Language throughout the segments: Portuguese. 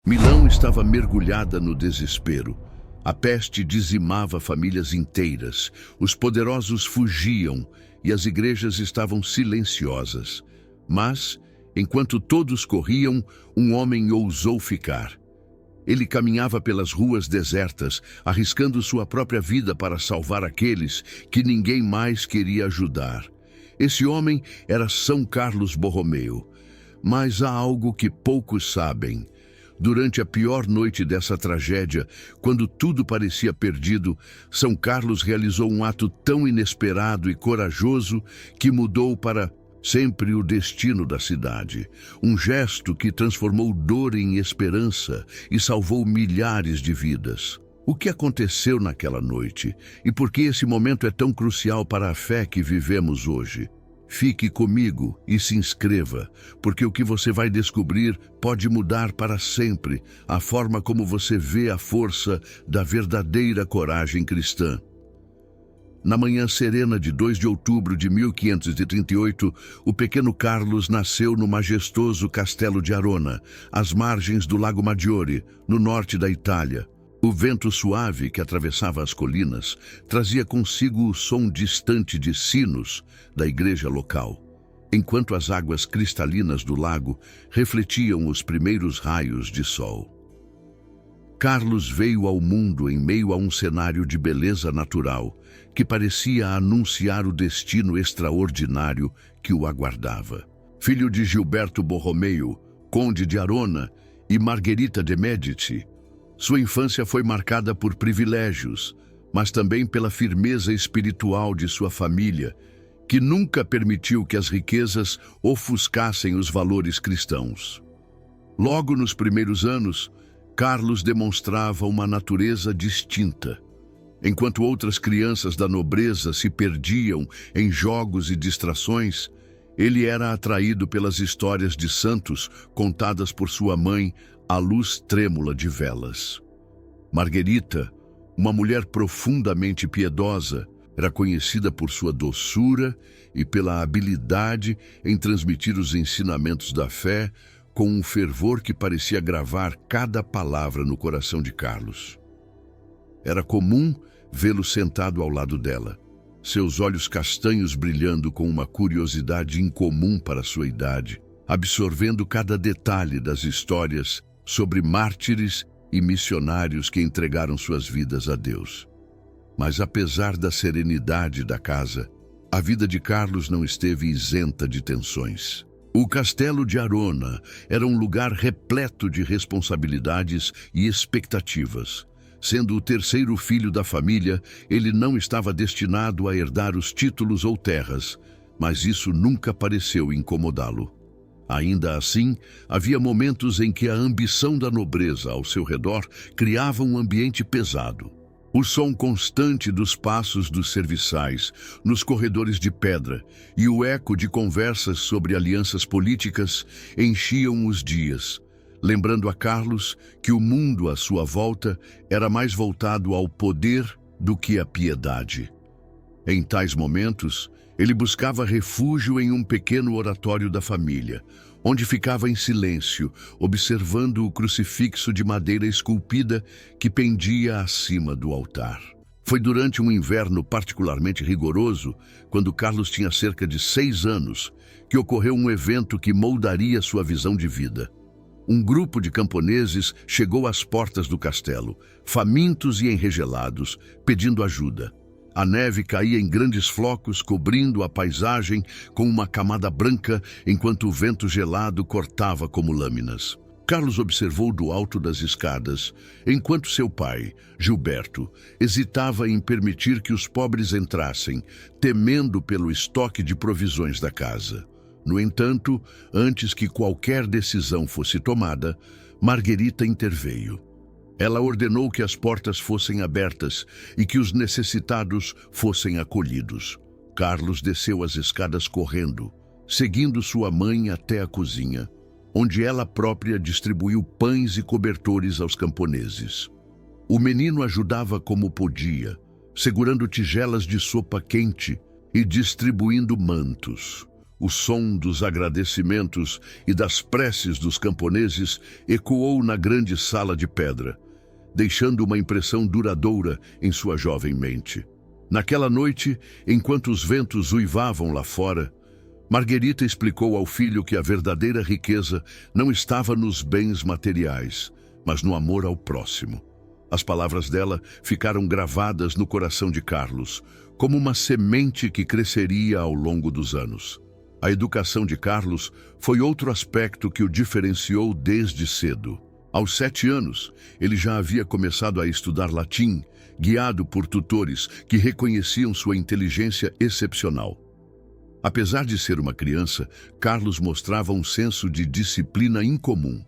Milão estava mergulhada no desespero. A peste dizimava famílias inteiras, os poderosos fugiam e as igrejas estavam silenciosas. Mas, enquanto todos corriam, um homem ousou ficar. Ele caminhava pelas ruas desertas, arriscando sua própria vida para salvar aqueles que ninguém mais queria ajudar. Esse homem era São Carlos Borromeu. Mas há algo que poucos sabem. Durante a pior noite dessa tragédia, quando tudo parecia perdido, São Carlos realizou um ato tão inesperado e corajoso que mudou para sempre o destino da cidade. Um gesto que transformou dor em esperança e salvou milhares de vidas. O que aconteceu naquela noite e por que esse momento é tão crucial para a fé que vivemos hoje? Fique comigo e se inscreva, porque o que você vai descobrir pode mudar para sempre a forma como você vê a força da verdadeira coragem cristã. Na manhã serena de 2 de outubro de 1538, o pequeno Carlos nasceu no majestoso castelo de Arona, às margens do Lago Maggiore, no norte da Itália. O vento suave que atravessava as colinas trazia consigo o som distante de sinos da igreja local, enquanto as águas cristalinas do lago refletiam os primeiros raios de sol. Carlos veio ao mundo em meio a um cenário de beleza natural que parecia anunciar o destino extraordinário que o aguardava. Filho de Gilberto Borromeo, conde de Arona, e Margherita de Médici, sua infância foi marcada por privilégios, mas também pela firmeza espiritual de sua família, que nunca permitiu que as riquezas ofuscassem os valores cristãos. Logo nos primeiros anos, Carlos demonstrava uma natureza distinta. Enquanto outras crianças da nobreza se perdiam em jogos e distrações, ele era atraído pelas histórias de santos contadas por sua mãe à luz trêmula de velas. Margherita, uma mulher profundamente piedosa, era conhecida por sua doçura e pela habilidade em transmitir os ensinamentos da fé com um fervor que parecia gravar cada palavra no coração de Carlos. Era comum vê-lo sentado ao lado dela, seus olhos castanhos brilhando com uma curiosidade incomum para sua idade, absorvendo cada detalhe das histórias sobre mártires e missionários que entregaram suas vidas a Deus. Mas apesar da serenidade da casa, a vida de Carlos não esteve isenta de tensões. O castelo de Arona era um lugar repleto de responsabilidades e expectativas. Sendo o terceiro filho da família, ele não estava destinado a herdar os títulos ou terras, mas isso nunca pareceu incomodá-lo. Ainda assim, havia momentos em que a ambição da nobreza ao seu redor criava um ambiente pesado. O som constante dos passos dos serviçais nos corredores de pedra e o eco de conversas sobre alianças políticas enchiam os dias, lembrando a Carlos que o mundo à sua volta era mais voltado ao poder do que à piedade. Em tais momentos, ele buscava refúgio em um pequeno oratório da família, onde ficava em silêncio, observando o crucifixo de madeira esculpida que pendia acima do altar. Foi durante um inverno particularmente rigoroso, quando Carlos tinha cerca de 6 anos, que ocorreu um evento que moldaria sua visão de vida. Um grupo de camponeses chegou às portas do castelo, famintos e enregelados, pedindo ajuda. A neve caía em grandes flocos, cobrindo a paisagem com uma camada branca, enquanto o vento gelado cortava como lâminas. Carlos observou do alto das escadas, enquanto seu pai, Gilberto, hesitava em permitir que os pobres entrassem, temendo pelo estoque de provisões da casa. No entanto, antes que qualquer decisão fosse tomada, Margherita interveio. Ela ordenou que as portas fossem abertas e que os necessitados fossem acolhidos. Carlos desceu as escadas correndo, seguindo sua mãe até a cozinha, onde ela própria distribuiu pães e cobertores aos camponeses. O menino ajudava como podia, segurando tigelas de sopa quente e distribuindo mantos. O som dos agradecimentos e das preces dos camponeses ecoou na grande sala de pedra, deixando uma impressão duradoura em sua jovem mente. Naquela noite, enquanto os ventos uivavam lá fora, Marguerita explicou ao filho que a verdadeira riqueza não estava nos bens materiais, mas no amor ao próximo. As palavras dela ficaram gravadas no coração de Carlos, como uma semente que cresceria ao longo dos anos. A educação de Carlos foi outro aspecto que o diferenciou desde cedo. Aos 7 anos, ele já havia começado a estudar latim, guiado por tutores que reconheciam sua inteligência excepcional. Apesar de ser uma criança, Carlos mostrava um senso de disciplina incomum.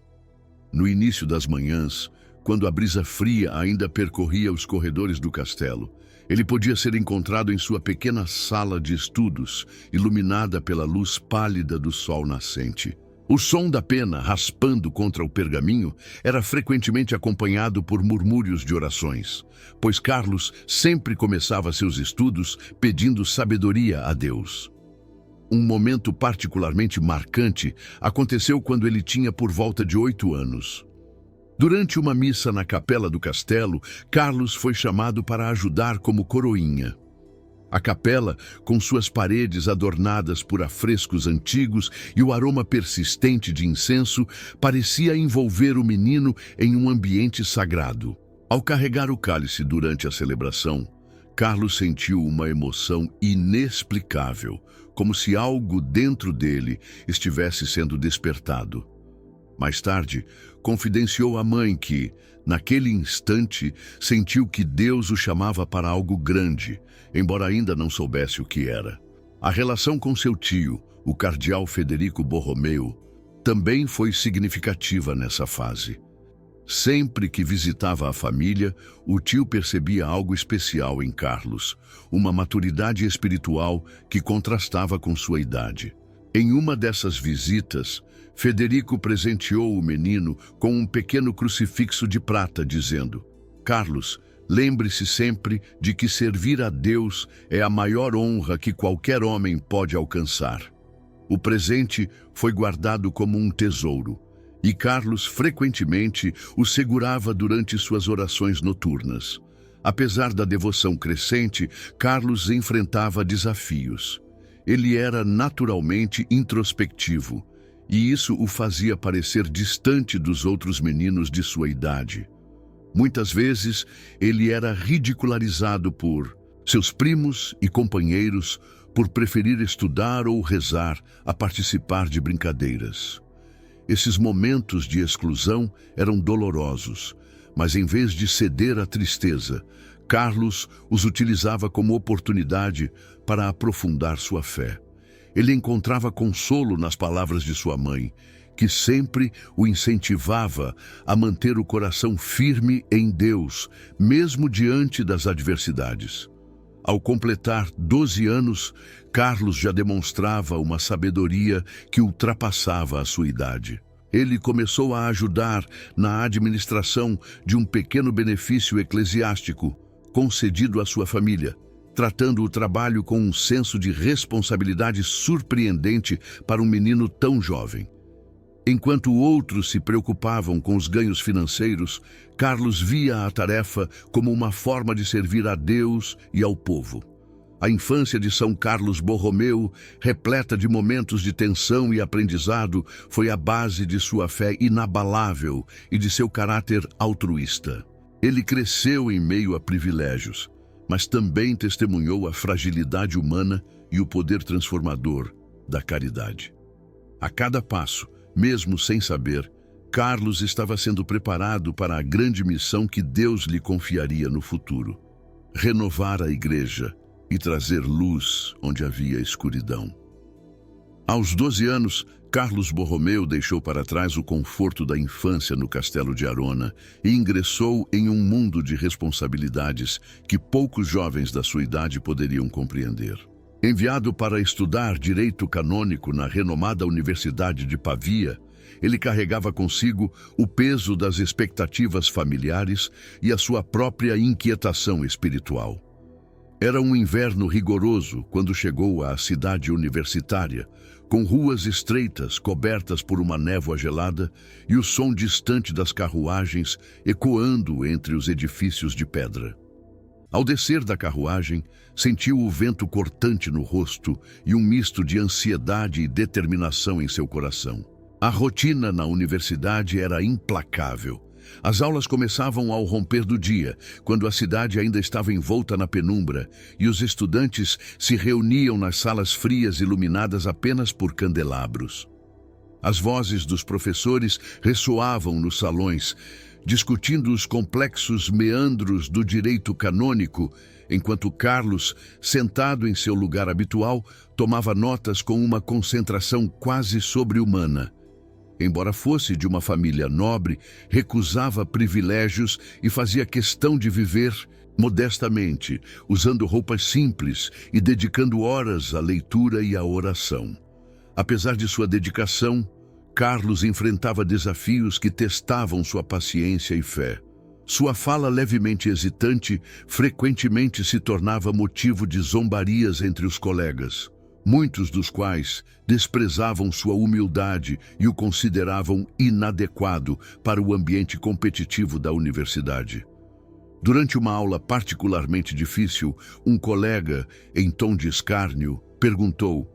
No início das manhãs, quando a brisa fria ainda percorria os corredores do castelo, ele podia ser encontrado em sua pequena sala de estudos, iluminada pela luz pálida do sol nascente. O som da pena raspando contra o pergaminho era frequentemente acompanhado por murmúrios de orações, pois Carlos sempre começava seus estudos pedindo sabedoria a Deus. Um momento particularmente marcante aconteceu quando ele tinha por volta de 8 anos. Durante uma missa na capela do castelo, Carlos foi chamado para ajudar como coroinha. A capela, com suas paredes adornadas por afrescos antigos e o aroma persistente de incenso, parecia envolver o menino em um ambiente sagrado. Ao carregar o cálice durante a celebração, Carlos sentiu uma emoção inexplicável, como se algo dentro dele estivesse sendo despertado. Mais tarde, confidenciou à mãe que, naquele instante, sentiu que Deus o chamava para algo grande, embora ainda não soubesse o que era. A relação com seu tio, o cardeal Federico Borromeu, também foi significativa nessa fase. Sempre que visitava a família, o tio percebia algo especial em Carlos, uma maturidade espiritual que contrastava com sua idade. Em uma dessas visitas, Federico presenteou o menino com um pequeno crucifixo de prata, dizendo: "Carlos, lembre-se sempre de que servir a Deus é a maior honra que qualquer homem pode alcançar." O presente foi guardado como um tesouro, e Carlos frequentemente o segurava durante suas orações noturnas. Apesar da devoção crescente, Carlos enfrentava desafios. Ele era naturalmente introspectivo, e isso o fazia parecer distante dos outros meninos de sua idade. Muitas vezes, ele era ridicularizado por seus primos e companheiros por preferir estudar ou rezar a participar de brincadeiras. Esses momentos de exclusão eram dolorosos, mas em vez de ceder à tristeza, Carlos os utilizava como oportunidade para aprofundar sua fé. Ele encontrava consolo nas palavras de sua mãe, que sempre o incentivava a manter o coração firme em Deus, mesmo diante das adversidades. Ao completar 12 anos, Carlos já demonstrava uma sabedoria que ultrapassava a sua idade. Ele começou a ajudar na administração de um pequeno benefício eclesiástico concedido à sua família, tratando o trabalho com um senso de responsabilidade surpreendente para um menino tão jovem. Enquanto outros se preocupavam com os ganhos financeiros, Carlos via a tarefa como uma forma de servir a Deus e ao povo. A infância de São Carlos Borromeu, repleta de momentos de tensão e aprendizado, foi a base de sua fé inabalável e de seu caráter altruísta. Ele cresceu em meio a privilégios, mas também testemunhou a fragilidade humana e o poder transformador da caridade. A cada passo, mesmo sem saber, Carlos estava sendo preparado para a grande missão que Deus lhe confiaria no futuro: renovar a igreja e trazer luz onde havia escuridão. Aos 12 anos, Carlos Borromeu deixou para trás o conforto da infância no castelo de Arona e ingressou em um mundo de responsabilidades que poucos jovens da sua idade poderiam compreender. Enviado para estudar direito canônico na renomada Universidade de Pavia, ele carregava consigo o peso das expectativas familiares e a sua própria inquietação espiritual. Era um inverno rigoroso quando chegou à cidade universitária, com ruas estreitas cobertas por uma névoa gelada e o som distante das carruagens ecoando entre os edifícios de pedra. Ao descer da carruagem, sentiu o vento cortante no rosto e um misto de ansiedade e determinação em seu coração. A rotina na universidade era implacável. As aulas começavam ao romper do dia, quando a cidade ainda estava envolta na penumbra e os estudantes se reuniam nas salas frias iluminadas apenas por candelabros. As vozes dos professores ressoavam nos salões, discutindo os complexos meandros do direito canônico, enquanto Carlos, sentado em seu lugar habitual, tomava notas com uma concentração quase sobre-humana. Embora fosse de uma família nobre, recusava privilégios e fazia questão de viver modestamente, usando roupas simples e dedicando horas à leitura e à oração. Apesar de sua dedicação, Carlos enfrentava desafios que testavam sua paciência e fé. Sua fala levemente hesitante frequentemente se tornava motivo de zombarias entre os colegas, muitos dos quais desprezavam sua humildade e o consideravam inadequado para o ambiente competitivo da universidade. Durante uma aula particularmente difícil, um colega, em tom de escárnio, perguntou: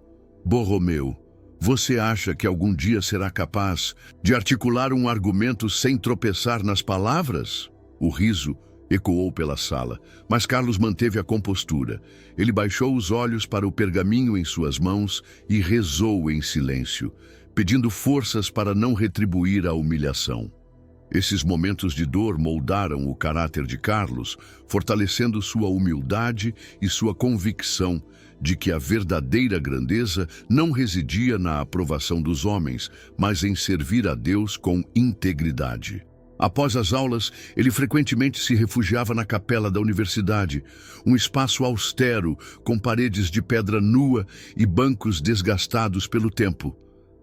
"Borromeu, você acha que algum dia será capaz de articular um argumento sem tropeçar nas palavras?" O riso ecoou pela sala, mas Carlos manteve a compostura. Ele baixou os olhos para o pergaminho em suas mãos e rezou em silêncio, pedindo forças para não retribuir a humilhação. Esses momentos de dor moldaram o caráter de Carlos, fortalecendo sua humildade e sua convicção de que a verdadeira grandeza não residia na aprovação dos homens, mas em servir a Deus com integridade. Após as aulas, ele frequentemente se refugiava na capela da universidade, um espaço austero, com paredes de pedra nua e bancos desgastados pelo tempo.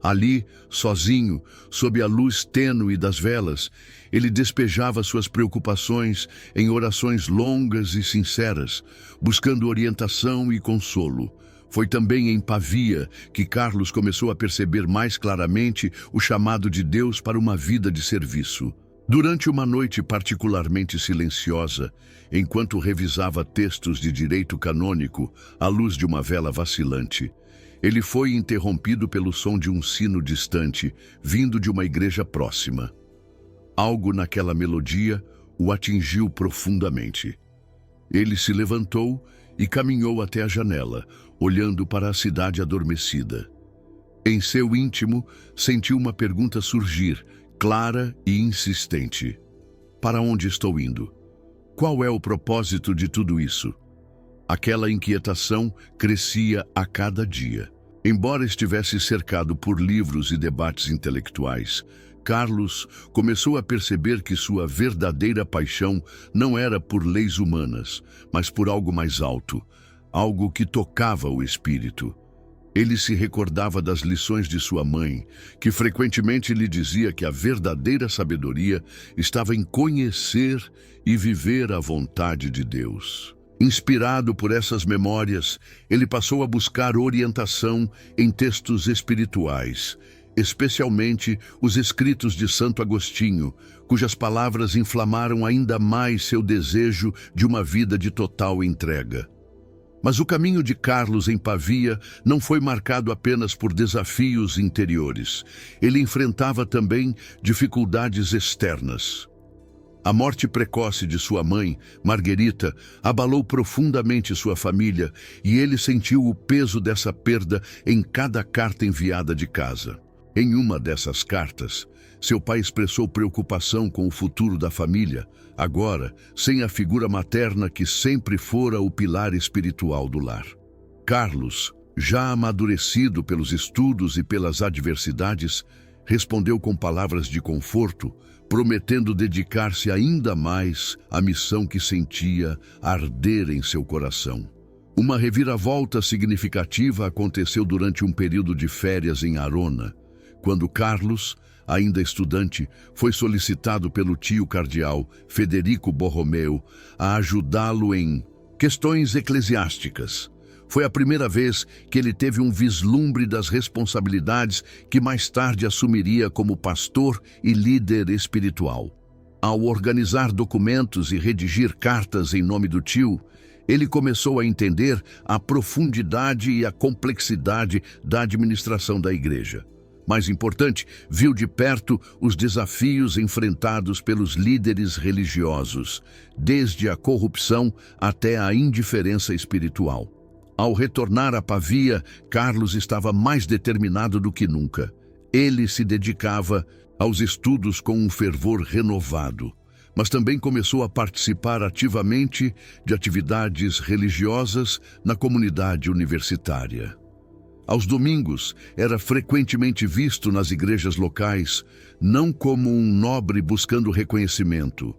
Ali, sozinho, sob a luz tênue das velas, ele despejava suas preocupações em orações longas e sinceras, buscando orientação e consolo. Foi também em Pavia que Carlos começou a perceber mais claramente o chamado de Deus para uma vida de serviço. Durante uma noite particularmente silenciosa, enquanto revisava textos de direito canônico à luz de uma vela vacilante, ele foi interrompido pelo som de um sino distante, vindo de uma igreja próxima. Algo naquela melodia o atingiu profundamente. Ele se levantou e caminhou até a janela, olhando para a cidade adormecida. Em seu íntimo, sentiu uma pergunta surgir, clara e insistente. Para onde estou indo? Qual é o propósito de tudo isso? Aquela inquietação crescia a cada dia. Embora estivesse cercado por livros e debates intelectuais, Carlos começou a perceber que sua verdadeira paixão não era por leis humanas, mas por algo mais alto, algo que tocava o espírito. Ele se recordava das lições de sua mãe, que frequentemente lhe dizia que a verdadeira sabedoria estava em conhecer e viver a vontade de Deus. Inspirado por essas memórias, ele passou a buscar orientação em textos espirituais, especialmente os escritos de Santo Agostinho, cujas palavras inflamaram ainda mais seu desejo de uma vida de total entrega. Mas o caminho de Carlos em Pavia não foi marcado apenas por desafios interiores. Ele enfrentava também dificuldades externas. A morte precoce de sua mãe, Marguerita, abalou profundamente sua família e ele sentiu o peso dessa perda em cada carta enviada de casa. Em uma dessas cartas, seu pai expressou preocupação com o futuro da família, agora sem a figura materna que sempre fora o pilar espiritual do lar. Carlos, já amadurecido pelos estudos e pelas adversidades, respondeu com palavras de conforto, prometendo dedicar-se ainda mais à missão que sentia arder em seu coração. Uma reviravolta significativa aconteceu durante um período de férias em Arona, quando Carlos, ainda estudante, foi solicitado pelo tio cardeal Federico Borromeu a ajudá-lo em Questões eclesiásticas. Foi a primeira vez que ele teve um vislumbre das responsabilidades que mais tarde assumiria como pastor e líder espiritual. Ao organizar documentos e redigir cartas em nome do tio, ele começou a entender a profundidade e a complexidade da administração da igreja. Mais importante, viu de perto os desafios enfrentados pelos líderes religiosos, desde a corrupção até a indiferença espiritual. Ao retornar a Pavia, Carlos estava mais determinado do que nunca. Ele se dedicava aos estudos com um fervor renovado, mas também começou a participar ativamente de atividades religiosas na comunidade universitária. Aos domingos, era frequentemente visto nas igrejas locais, não como um nobre buscando reconhecimento,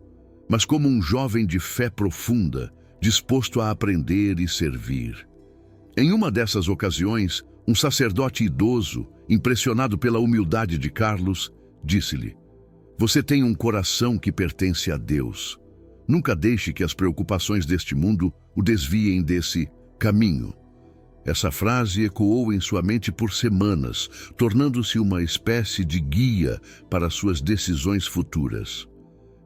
mas como um jovem de fé profunda, disposto a aprender e servir. Em uma dessas ocasiões, um sacerdote idoso, impressionado pela humildade de Carlos, disse-lhe: "Você tem um coração que pertence a Deus. Nunca deixe que as preocupações deste mundo o desviem desse caminho." Essa frase ecoou em sua mente por semanas, tornando-se uma espécie de guia para suas decisões futuras.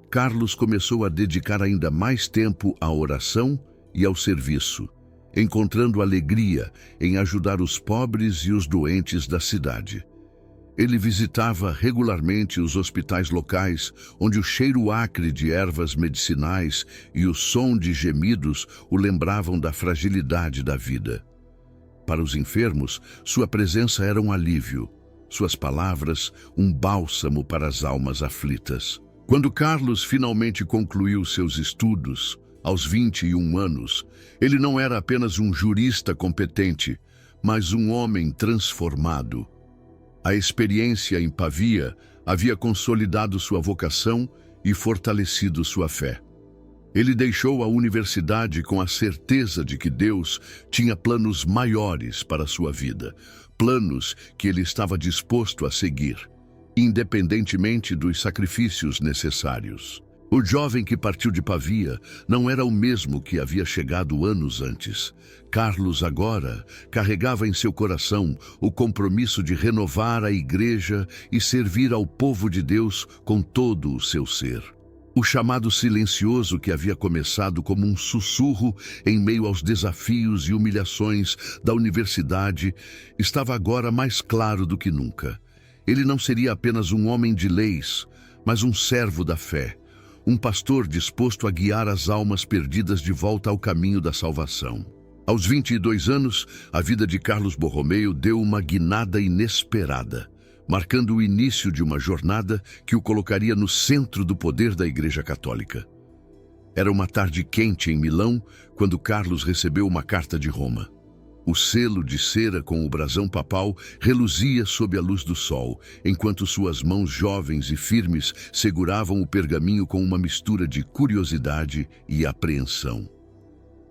Carlos começou a dedicar ainda mais tempo à oração e ao serviço, encontrando alegria em ajudar os pobres e os doentes da cidade. Ele visitava regularmente os hospitais locais, onde o cheiro acre de ervas medicinais e o som de gemidos o lembravam da fragilidade da vida. Para os enfermos, sua presença era um alívio, suas palavras um bálsamo para as almas aflitas. Quando Carlos finalmente concluiu seus estudos, aos 21 anos, ele não era apenas um jurista competente, mas um homem transformado. A experiência em Pavia havia consolidado sua vocação e fortalecido sua fé. Ele deixou a universidade com a certeza de que Deus tinha planos maiores para sua vida, planos que ele estava disposto a seguir, independentemente dos sacrifícios necessários. O jovem que partiu de Pavia não era o mesmo que havia chegado anos antes. Carlos agora carregava em seu coração o compromisso de renovar a igreja e servir ao povo de Deus com todo o seu ser. O chamado silencioso que havia começado como um sussurro em meio aos desafios e humilhações da universidade estava agora mais claro do que nunca. Ele não seria apenas um homem de leis, mas um servo da fé, um pastor disposto a guiar as almas perdidas de volta ao caminho da salvação. Aos 22 anos, a vida de Carlos Borromeu deu uma guinada inesperada, marcando o início de uma jornada que o colocaria no centro do poder da Igreja Católica. Era uma tarde quente em Milão, quando Carlos recebeu uma carta de Roma. O selo de cera com o brasão papal reluzia sob a luz do sol, enquanto suas mãos jovens e firmes seguravam o pergaminho com uma mistura de curiosidade e apreensão.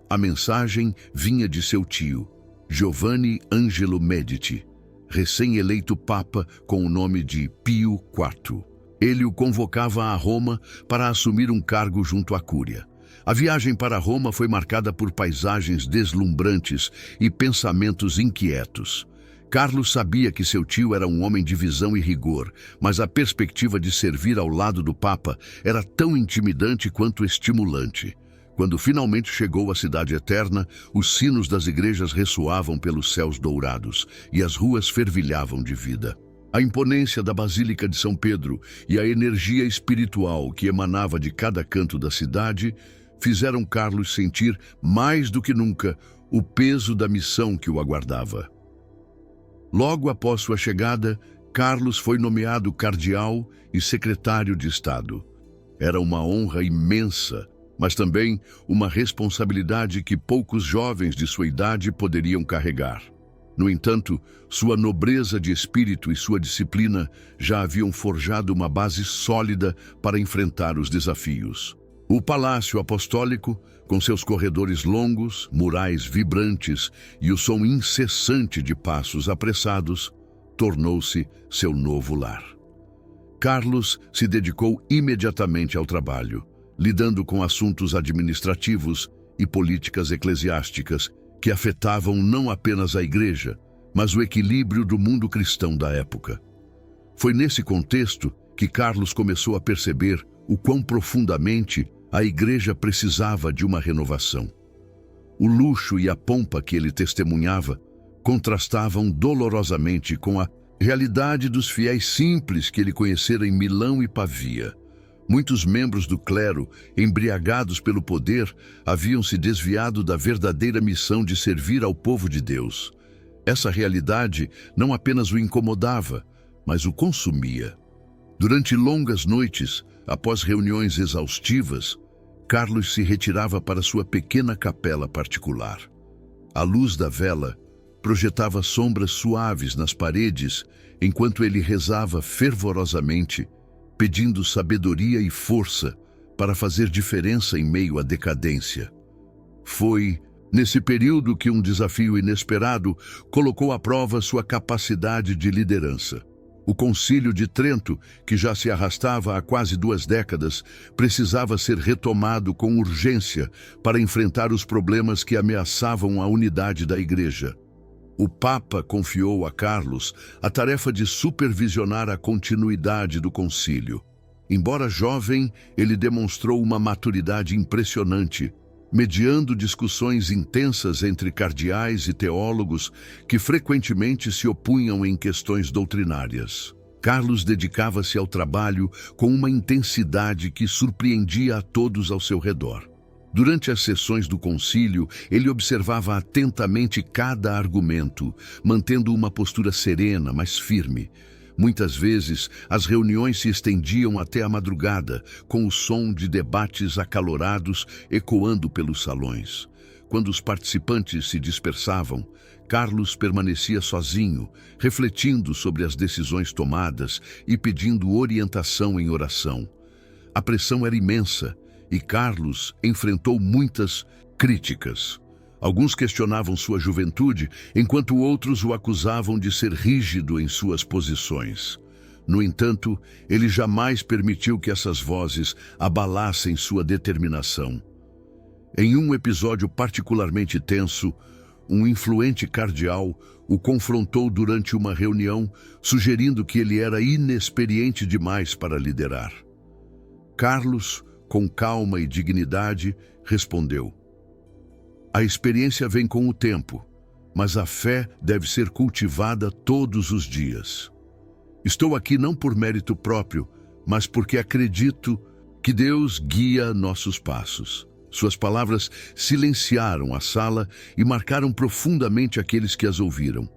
A mensagem vinha de seu tio, Giovanni Angelo Medici, recém-eleito Papa com o nome de Pio IV. Ele o convocava a Roma para assumir um cargo junto à Cúria. A viagem para Roma foi marcada por paisagens deslumbrantes e pensamentos inquietos. Carlos sabia que seu tio era um homem de visão e rigor, mas a perspectiva de servir ao lado do Papa era tão intimidante quanto estimulante. Quando finalmente chegou à Cidade Eterna, os sinos das igrejas ressoavam pelos céus dourados e as ruas fervilhavam de vida. A imponência da Basílica de São Pedro e a energia espiritual que emanava de cada canto da cidade fizeram Carlos sentir, mais do que nunca, o peso da missão que o aguardava. Logo após sua chegada, Carlos foi nomeado cardeal e secretário de Estado. Era uma honra imensa, mas também uma responsabilidade que poucos jovens de sua idade poderiam carregar. No entanto, sua nobreza de espírito e sua disciplina já haviam forjado uma base sólida para enfrentar os desafios. O Palácio Apostólico, com seus corredores longos, murais vibrantes e o som incessante de passos apressados, tornou-se seu novo lar. Carlos se dedicou imediatamente ao trabalho, lidando com assuntos administrativos e políticas eclesiásticas que afetavam não apenas a igreja, mas o equilíbrio do mundo cristão da época. Foi nesse contexto que Carlos começou a perceber o quão profundamente a igreja precisava de uma renovação. O luxo e a pompa que ele testemunhava contrastavam dolorosamente com a realidade dos fiéis simples que ele conhecera em Milão e Pavia. Muitos membros do clero, embriagados pelo poder, haviam se desviado da verdadeira missão de servir ao povo de Deus. Essa realidade não apenas o incomodava, mas o consumia. Durante longas noites, após reuniões exaustivas, Carlos se retirava para sua pequena capela particular. A luz da vela projetava sombras suaves nas paredes enquanto ele rezava fervorosamente, pedindo sabedoria e força para fazer diferença em meio à decadência. Foi nesse período que um desafio inesperado colocou à prova sua capacidade de liderança. O Concílio de Trento, que já se arrastava há quase 2 décadas, precisava ser retomado com urgência para enfrentar os problemas que ameaçavam a unidade da Igreja. O Papa confiou a Carlos a tarefa de supervisionar a continuidade do concílio. Embora jovem, ele demonstrou uma maturidade impressionante, mediando discussões intensas entre cardeais e teólogos que frequentemente se opunham em questões doutrinárias. Carlos dedicava-se ao trabalho com uma intensidade que surpreendia a todos ao seu redor. Durante as sessões do concílio, ele observava atentamente cada argumento, mantendo uma postura serena, mas firme. Muitas vezes, as reuniões se estendiam até a madrugada, com o som de debates acalorados ecoando pelos salões. Quando os participantes se dispersavam, Carlos permanecia sozinho, refletindo sobre as decisões tomadas e pedindo orientação em oração. A pressão era imensa, e Carlos enfrentou muitas críticas. Alguns questionavam sua juventude, enquanto outros o acusavam de ser rígido em suas posições. No entanto, ele jamais permitiu que essas vozes abalassem sua determinação. Em um episódio particularmente tenso, um influente cardeal o confrontou durante uma reunião, sugerindo que ele era inexperiente demais para liderar. Carlos, com calma e dignidade, respondeu: "A experiência vem com o tempo, mas a fé deve ser cultivada todos os dias. Estou aqui não por mérito próprio, mas porque acredito que Deus guia nossos passos." Suas palavras silenciaram a sala e marcaram profundamente aqueles que as ouviram.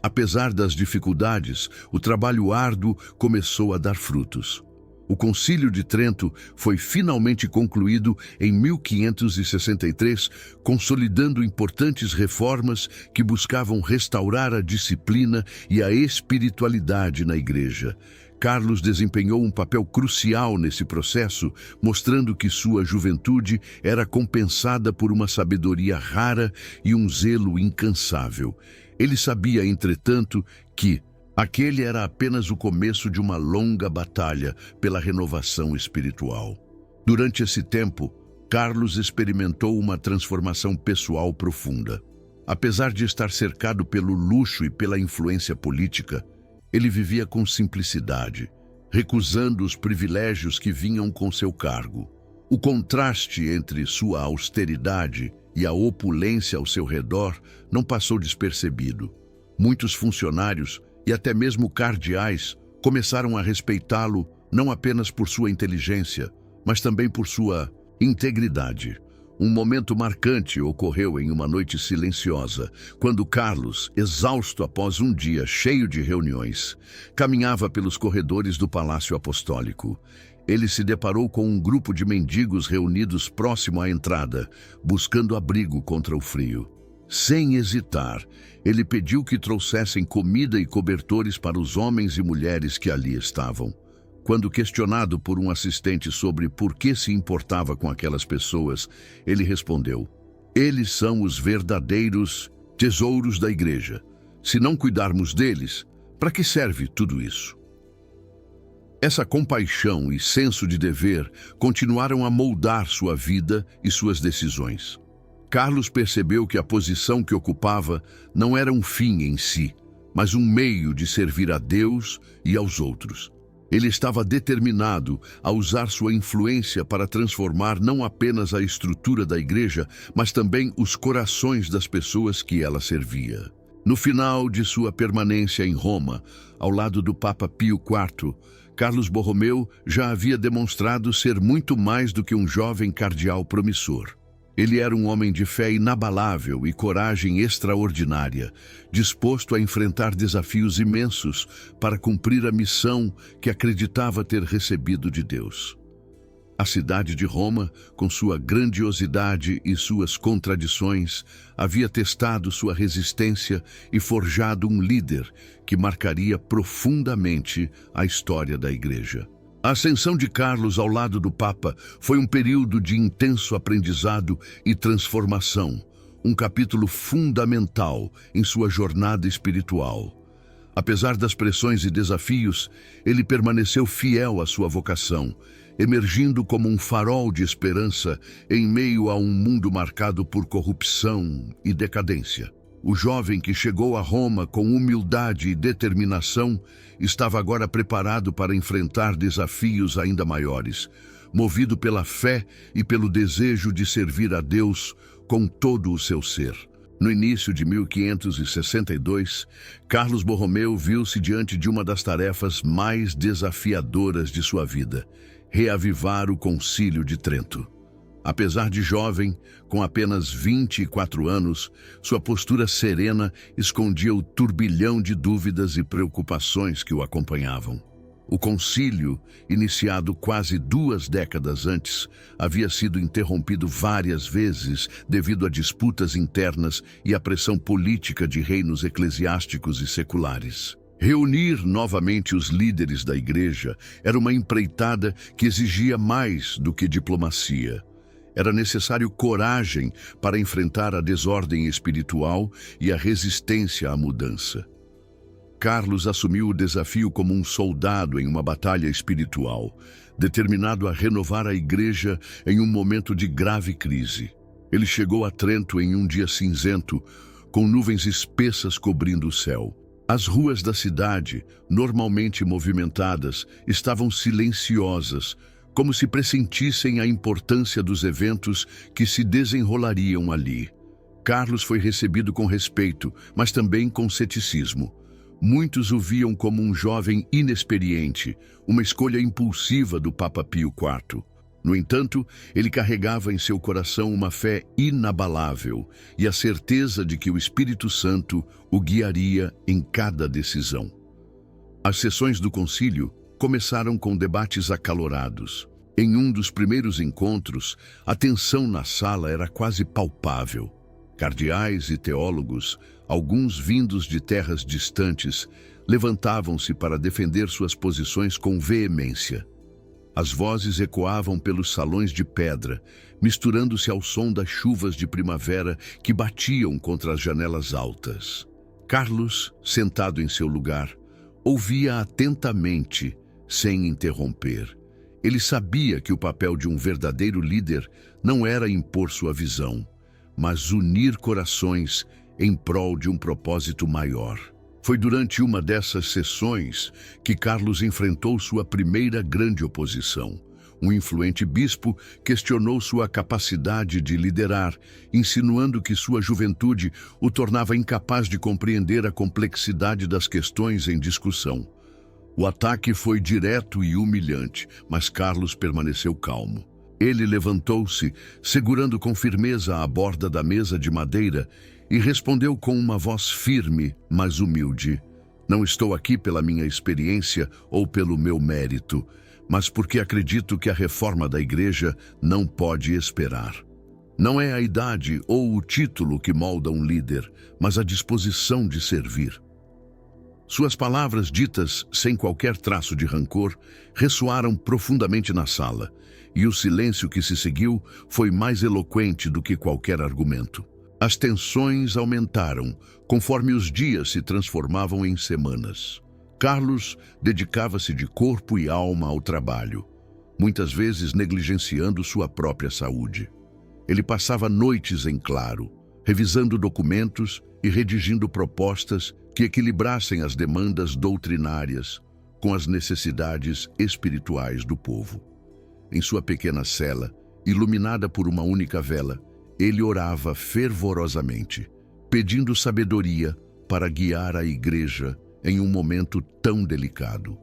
Apesar das dificuldades, o trabalho árduo começou a dar frutos. O Concílio de Trento foi finalmente concluído em 1563, consolidando importantes reformas que buscavam restaurar a disciplina e a espiritualidade na Igreja. Carlos desempenhou um papel crucial nesse processo, mostrando que sua juventude era compensada por uma sabedoria rara e um zelo incansável. Ele sabia, entretanto, que aquele era apenas o começo de uma longa batalha pela renovação espiritual. Durante esse tempo, Carlos experimentou uma transformação pessoal profunda. Apesar de estar cercado pelo luxo e pela influência política, ele vivia com simplicidade, recusando os privilégios que vinham com seu cargo. O contraste entre sua austeridade e a opulência ao seu redor não passou despercebido. Muitos funcionários e até mesmo cardeais começaram a respeitá-lo não apenas por sua inteligência, mas também por sua integridade. Um momento marcante ocorreu em uma noite silenciosa, quando Carlos, exausto após um dia cheio de reuniões, caminhava pelos corredores do Palácio Apostólico. Ele se deparou com um grupo de mendigos reunidos próximo à entrada, buscando abrigo contra o frio. Sem hesitar, ele pediu que trouxessem comida e cobertores para os homens e mulheres que ali estavam. Quando questionado por um assistente sobre por que se importava com aquelas pessoas, ele respondeu: "Eles são os verdadeiros tesouros da Igreja. Se não cuidarmos deles, para que serve tudo isso?" Essa compaixão e senso de dever continuaram a moldar sua vida e suas decisões. Carlos percebeu que a posição que ocupava não era um fim em si, mas um meio de servir a Deus e aos outros. Ele estava determinado a usar sua influência para transformar não apenas a estrutura da igreja, mas também os corações das pessoas que ela servia. No final de sua permanência em Roma, ao lado do Papa Pio IV, Carlos Borromeu já havia demonstrado ser muito mais do que um jovem cardeal promissor. Ele era um homem de fé inabalável e coragem extraordinária, disposto a enfrentar desafios imensos para cumprir a missão que acreditava ter recebido de Deus. A cidade de Roma, com sua grandiosidade e suas contradições, havia testado sua resistência e forjado um líder que marcaria profundamente a história da Igreja. A ascensão de Carlos ao lado do Papa foi um período de intenso aprendizado e transformação, um capítulo fundamental em sua jornada espiritual. Apesar das pressões e desafios, ele permaneceu fiel à sua vocação, emergindo como um farol de esperança em meio a um mundo marcado por corrupção e decadência. O jovem que chegou a Roma com humildade e determinação estava agora preparado para enfrentar desafios ainda maiores, movido pela fé e pelo desejo de servir a Deus com todo o seu ser. No início de 1562, Carlos Borromeu viu-se diante de uma das tarefas mais desafiadoras de sua vida: reavivar o Concílio de Trento. Apesar de jovem, com apenas 24 anos, sua postura serena escondia o turbilhão de dúvidas e preocupações que o acompanhavam. O concílio, iniciado quase 2 décadas antes, havia sido interrompido várias vezes devido a disputas internas e à pressão política de reinos eclesiásticos e seculares. Reunir novamente os líderes da igreja era uma empreitada que exigia mais do que diplomacia. Era necessário coragem para enfrentar a desordem espiritual e a resistência à mudança. Carlos assumiu o desafio como um soldado em uma batalha espiritual, determinado a renovar a igreja em um momento de grave crise. Ele chegou a Trento em um dia cinzento, com nuvens espessas cobrindo o céu. As ruas da cidade, normalmente movimentadas, estavam silenciosas, como se pressentissem a importância dos eventos que se desenrolariam ali. Carlos foi recebido com respeito, mas também com ceticismo. Muitos o viam como um jovem inexperiente, uma escolha impulsiva do Papa Pio IV. No entanto, ele carregava em seu coração uma fé inabalável e a certeza de que o Espírito Santo o guiaria em cada decisão. As sessões do concílio começaram com debates acalorados. Em um dos primeiros encontros, a tensão na sala era quase palpável. Cardeais e teólogos, alguns vindos de terras distantes, levantavam-se para defender suas posições com veemência. As vozes ecoavam pelos salões de pedra, misturando-se ao som das chuvas de primavera que batiam contra as janelas altas. Carlos, sentado em seu lugar, ouvia atentamente, sem interromper. Ele sabia que o papel de um verdadeiro líder não era impor sua visão, mas unir corações em prol de um propósito maior. Foi durante uma dessas sessões que Carlos enfrentou sua primeira grande oposição. Um influente bispo questionou sua capacidade de liderar, insinuando que sua juventude o tornava incapaz de compreender a complexidade das questões em discussão. O ataque foi direto e humilhante, mas Carlos permaneceu calmo. Ele levantou-se, segurando com firmeza a borda da mesa de madeira, e respondeu com uma voz firme, mas humilde: "Não estou aqui pela minha experiência ou pelo meu mérito, mas porque acredito que a reforma da igreja não pode esperar. Não é a idade ou o título que molda um líder, mas a disposição de servir." Suas palavras, ditas sem qualquer traço de rancor, ressoaram profundamente na sala, e o silêncio que se seguiu foi mais eloquente do que qualquer argumento. As tensões aumentaram, conforme os dias se transformavam em semanas. Carlos dedicava-se de corpo e alma ao trabalho, muitas vezes negligenciando sua própria saúde. Ele passava noites em claro, revisando documentos e redigindo propostas que equilibrassem as demandas doutrinárias com as necessidades espirituais do povo. Em sua pequena cela, iluminada por uma única vela, ele orava fervorosamente, pedindo sabedoria para guiar a igreja em um momento tão delicado.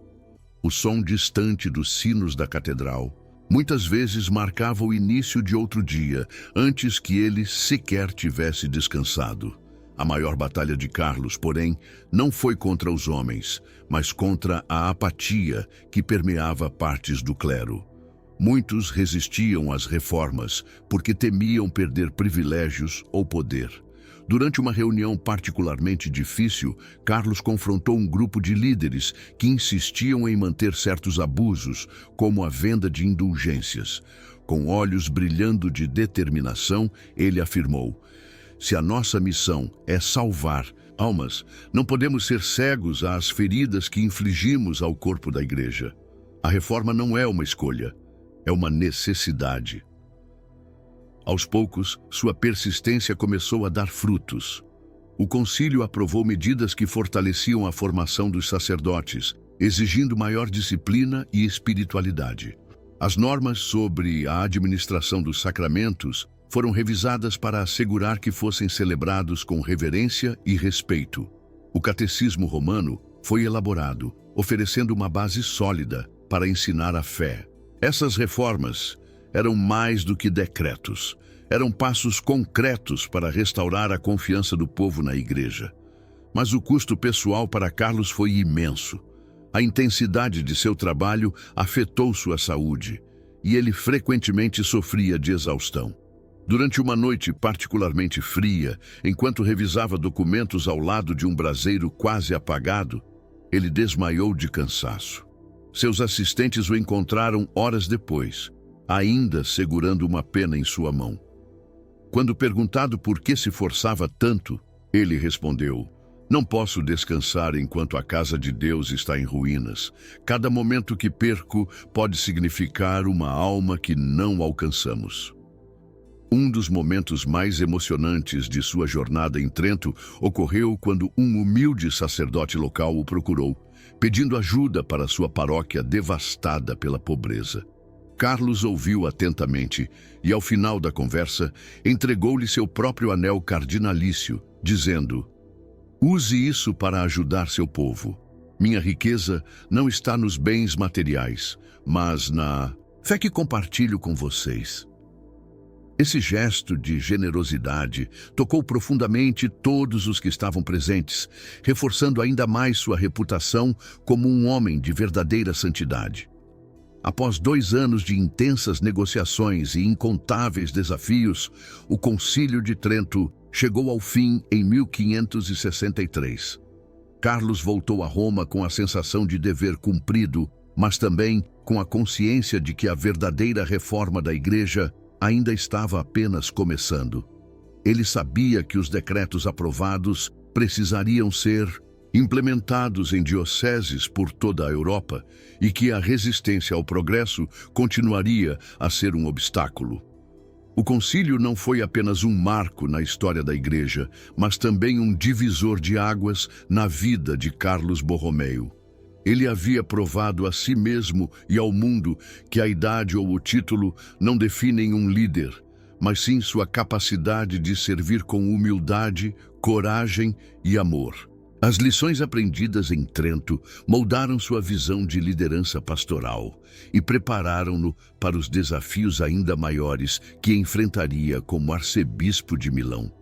O som distante dos sinos da catedral muitas vezes marcava o início de outro dia, antes que ele sequer tivesse descansado. A maior batalha de Carlos, porém, não foi contra os homens, mas contra a apatia que permeava partes do clero. Muitos resistiam às reformas porque temiam perder privilégios ou poder. Durante uma reunião particularmente difícil, Carlos confrontou um grupo de líderes que insistiam em manter certos abusos, como a venda de indulgências. Com olhos brilhando de determinação, ele afirmou: "Se a nossa missão é salvar almas, não podemos ser cegos às feridas que infligimos ao corpo da igreja. A reforma não é uma escolha, é uma necessidade." Aos poucos, sua persistência começou a dar frutos. O concílio aprovou medidas que fortaleciam a formação dos sacerdotes, exigindo maior disciplina e espiritualidade. As normas sobre a administração dos sacramentos foram revisadas para assegurar que fossem celebrados com reverência e respeito. O catecismo romano foi elaborado, oferecendo uma base sólida para ensinar a fé. Essas reformas eram mais do que decretos. Eram passos concretos para restaurar a confiança do povo na igreja. Mas o custo pessoal para Carlos foi imenso. A intensidade de seu trabalho afetou sua saúde, e ele frequentemente sofria de exaustão. Durante uma noite particularmente fria, enquanto revisava documentos ao lado de um braseiro quase apagado, ele desmaiou de cansaço. Seus assistentes o encontraram horas depois, ainda segurando uma pena em sua mão. Quando perguntado por que se forçava tanto, ele respondeu: "Não posso descansar enquanto a casa de Deus está em ruínas. Cada momento que perco pode significar uma alma que não alcançamos." Um dos momentos mais emocionantes de sua jornada em Trento ocorreu quando um humilde sacerdote local o procurou, pedindo ajuda para sua paróquia devastada pela pobreza. Carlos ouviu atentamente e, ao final da conversa, entregou-lhe seu próprio anel cardinalício, dizendo: "Use isso para ajudar seu povo. Minha riqueza não está nos bens materiais, mas na fé que compartilho com vocês." Esse gesto de generosidade tocou profundamente todos os que estavam presentes, reforçando ainda mais sua reputação como um homem de verdadeira santidade. Após 2 anos de intensas negociações e incontáveis desafios, o Concílio de Trento chegou ao fim em 1563. Carlos voltou a Roma com a sensação de dever cumprido, mas também com a consciência de que a verdadeira reforma da Igreja ainda estava apenas começando. Ele sabia que os decretos aprovados precisariam ser implementados em dioceses por toda a Europa e que a resistência ao progresso continuaria a ser um obstáculo. O concílio não foi apenas um marco na história da Igreja, mas também um divisor de águas na vida de Carlos Borromeu. Ele havia provado a si mesmo e ao mundo que a idade ou o título não definem um líder, mas sim sua capacidade de servir com humildade, coragem e amor. As lições aprendidas em Trento moldaram sua visão de liderança pastoral e prepararam-no para os desafios ainda maiores que enfrentaria como arcebispo de Milão.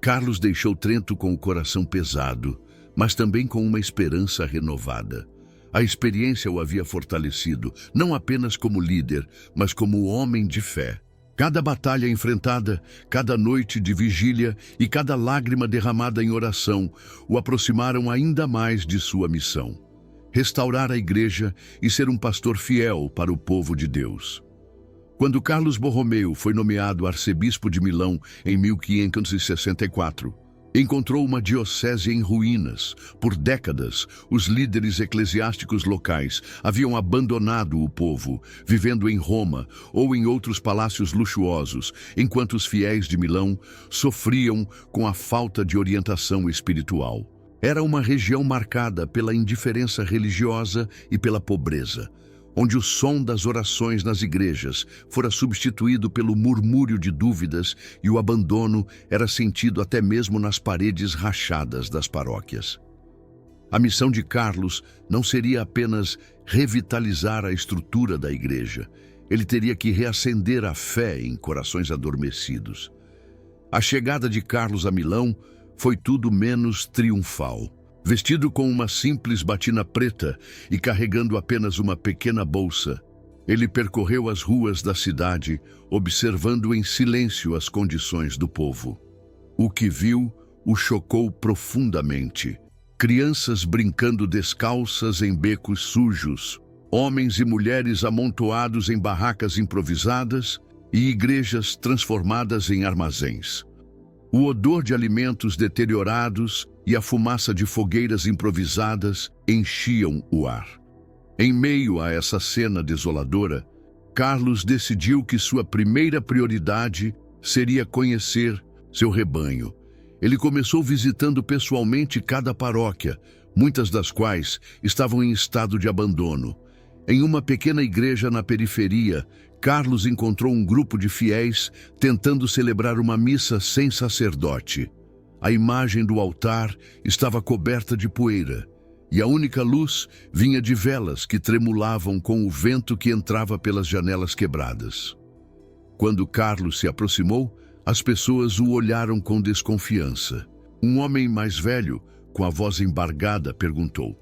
Carlos deixou Trento com o coração pesado, mas também com uma esperança renovada. A experiência o havia fortalecido, não apenas como líder, mas como homem de fé. Cada batalha enfrentada, cada noite de vigília e cada lágrima derramada em oração o aproximaram ainda mais de sua missão: restaurar a Igreja e ser um pastor fiel para o povo de Deus. Quando Carlos Borromeu foi nomeado arcebispo de Milão em 1564, Encontrou uma diocese em ruínas. Por décadas, os líderes eclesiásticos locais haviam abandonado o povo, vivendo em Roma ou em outros palácios luxuosos, enquanto os fiéis de Milão sofriam com a falta de orientação espiritual. Era uma região marcada pela indiferença religiosa e pela pobreza, onde o som das orações nas igrejas fora substituído pelo murmúrio de dúvidas e o abandono era sentido até mesmo nas paredes rachadas das paróquias. A missão de Carlos não seria apenas revitalizar a estrutura da igreja. Ele teria que reacender a fé em corações adormecidos. A chegada de Carlos a Milão foi tudo menos triunfal. Vestido com uma simples batina preta e carregando apenas uma pequena bolsa, ele percorreu as ruas da cidade, observando em silêncio as condições do povo. O que viu o chocou profundamente. Crianças brincando descalças em becos sujos, homens e mulheres amontoados em barracas improvisadas e igrejas transformadas em armazéns. O odor de alimentos deteriorados e a fumaça de fogueiras improvisadas enchiam o ar. Em meio a essa cena desoladora, Carlos decidiu que sua primeira prioridade seria conhecer seu rebanho. Ele começou visitando pessoalmente cada paróquia, muitas das quais estavam em estado de abandono. Em uma pequena igreja na periferia, Carlos encontrou um grupo de fiéis tentando celebrar uma missa sem sacerdote. A imagem do altar estava coberta de poeira, e a única luz vinha de velas que tremulavam com o vento que entrava pelas janelas quebradas. Quando Carlos se aproximou, as pessoas o olharam com desconfiança. Um homem mais velho, com a voz embargada, perguntou: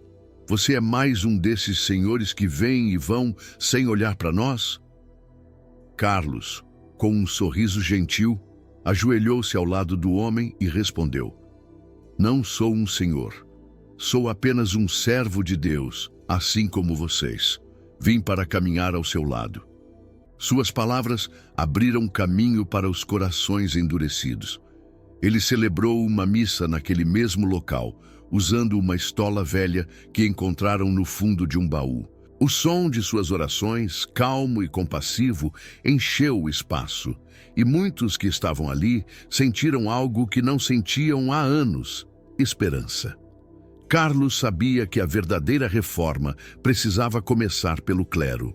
"Você é mais um desses senhores que vêm e vão sem olhar para nós?" Carlos, com um sorriso gentil, ajoelhou-se ao lado do homem e respondeu: "Não sou um senhor. Sou apenas um servo de Deus, assim como vocês. Vim para caminhar ao seu lado." Suas palavras abriram caminho para os corações endurecidos. Ele celebrou uma missa naquele mesmo local, usando uma estola velha que encontraram no fundo de um baú. O som de suas orações, calmo e compassivo, encheu o espaço, e muitos que estavam ali sentiram algo que não sentiam há anos: esperança. Carlos sabia que a verdadeira reforma precisava começar pelo clero.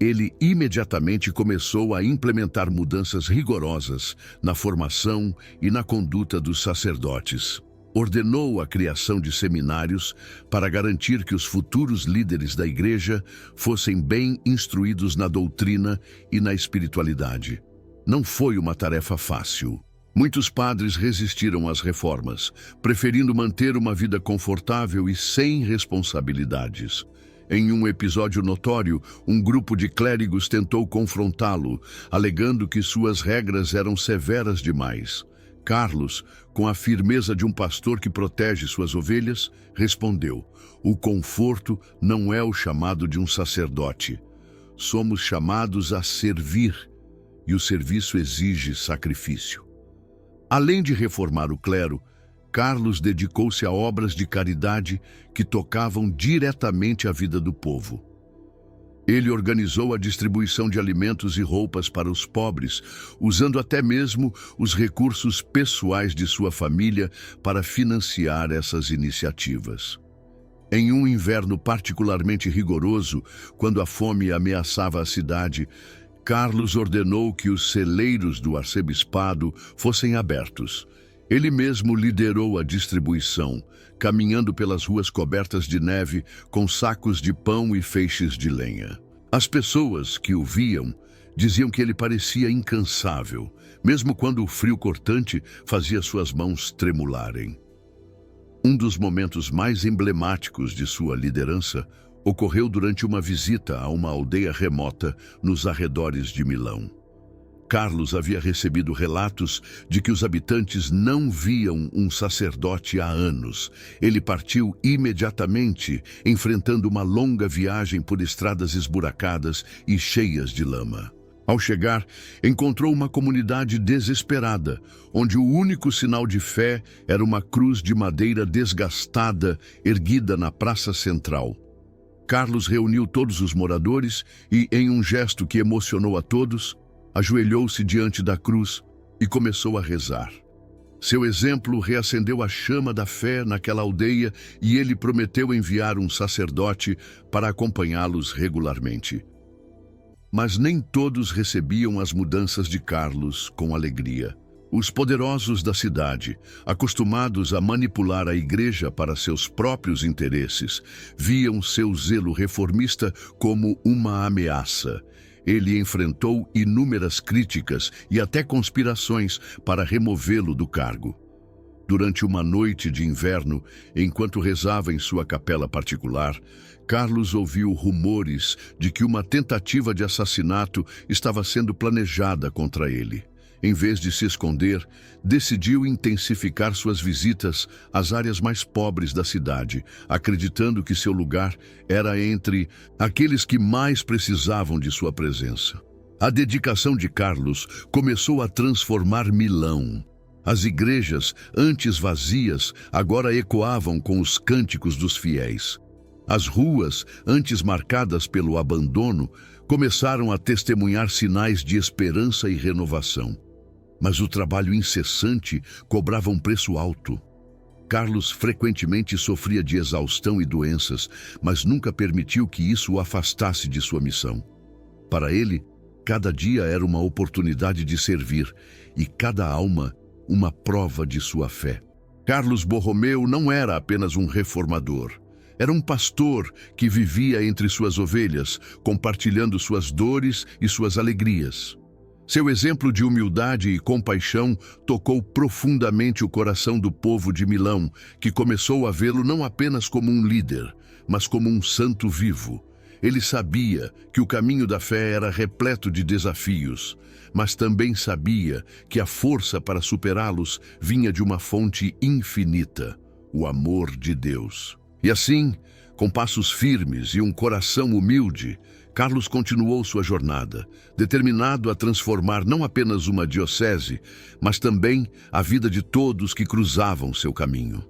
Ele imediatamente começou a implementar mudanças rigorosas na formação e na conduta dos sacerdotes. Ordenou a criação de seminários para garantir que os futuros líderes da igreja fossem bem instruídos na doutrina e na espiritualidade. Não foi uma tarefa fácil. Muitos padres resistiram às reformas, preferindo manter uma vida confortável e sem responsabilidades. Em um episódio notório, um grupo de clérigos tentou confrontá-lo, alegando que suas regras eram severas demais. Carlos, com a firmeza de um pastor que protege suas ovelhas, respondeu: "O conforto não é o chamado de um sacerdote. Somos chamados a servir, e o serviço exige sacrifício." Além de reformar o clero, Carlos dedicou-se a obras de caridade que tocavam diretamente a vida do povo. Ele organizou a distribuição de alimentos e roupas para os pobres, usando até mesmo os recursos pessoais de sua família para financiar essas iniciativas. Em um inverno particularmente rigoroso, quando a fome ameaçava a cidade, Carlos ordenou que os celeiros do arcebispado fossem abertos. Ele mesmo liderou a distribuição, caminhando pelas ruas cobertas de neve com sacos de pão e feixes de lenha. As pessoas que o viam diziam que ele parecia incansável, mesmo quando o frio cortante fazia suas mãos tremularem. Um dos momentos mais emblemáticos de sua liderança ocorreu durante uma visita a uma aldeia remota nos arredores de Milão. Carlos havia recebido relatos de que os habitantes não viam um sacerdote há anos. Ele partiu imediatamente, enfrentando uma longa viagem por estradas esburacadas e cheias de lama. Ao chegar, encontrou uma comunidade desesperada, onde o único sinal de fé era uma cruz de madeira desgastada erguida na praça central. Carlos reuniu todos os moradores e, em um gesto que emocionou a todos, ajoelhou-se diante da cruz e começou a rezar. Seu exemplo reacendeu a chama da fé naquela aldeia e ele prometeu enviar um sacerdote para acompanhá-los regularmente. Mas nem todos recebiam as mudanças de Carlos com alegria. Os poderosos da cidade, acostumados a manipular a igreja para seus próprios interesses, viam seu zelo reformista como uma ameaça. Ele enfrentou inúmeras críticas e até conspirações para removê-lo do cargo. Durante uma noite de inverno, enquanto rezava em sua capela particular, Carlos ouviu rumores de que uma tentativa de assassinato estava sendo planejada contra ele. Em vez de se esconder, decidiu intensificar suas visitas às áreas mais pobres da cidade, acreditando que seu lugar era entre aqueles que mais precisavam de sua presença. A dedicação de Carlos começou a transformar Milão. As igrejas, antes vazias, agora ecoavam com os cânticos dos fiéis. As ruas, antes marcadas pelo abandono, começaram a testemunhar sinais de esperança e renovação. Mas o trabalho incessante cobrava um preço alto. Carlos frequentemente sofria de exaustão e doenças, mas nunca permitiu que isso o afastasse de sua missão. Para ele, cada dia era uma oportunidade de servir, e cada alma uma prova de sua fé. Carlos Borromeu não era apenas um reformador. Era um pastor que vivia entre suas ovelhas, compartilhando suas dores e suas alegrias. Seu exemplo de humildade e compaixão tocou profundamente o coração do povo de Milão, que começou a vê-lo não apenas como um líder, mas como um santo vivo. Ele sabia que o caminho da fé era repleto de desafios, mas também sabia que a força para superá-los vinha de uma fonte infinita, o amor de Deus. E assim, com passos firmes e um coração humilde, Carlos continuou sua jornada, determinado a transformar não apenas uma diocese, mas também a vida de todos que cruzavam seu caminho.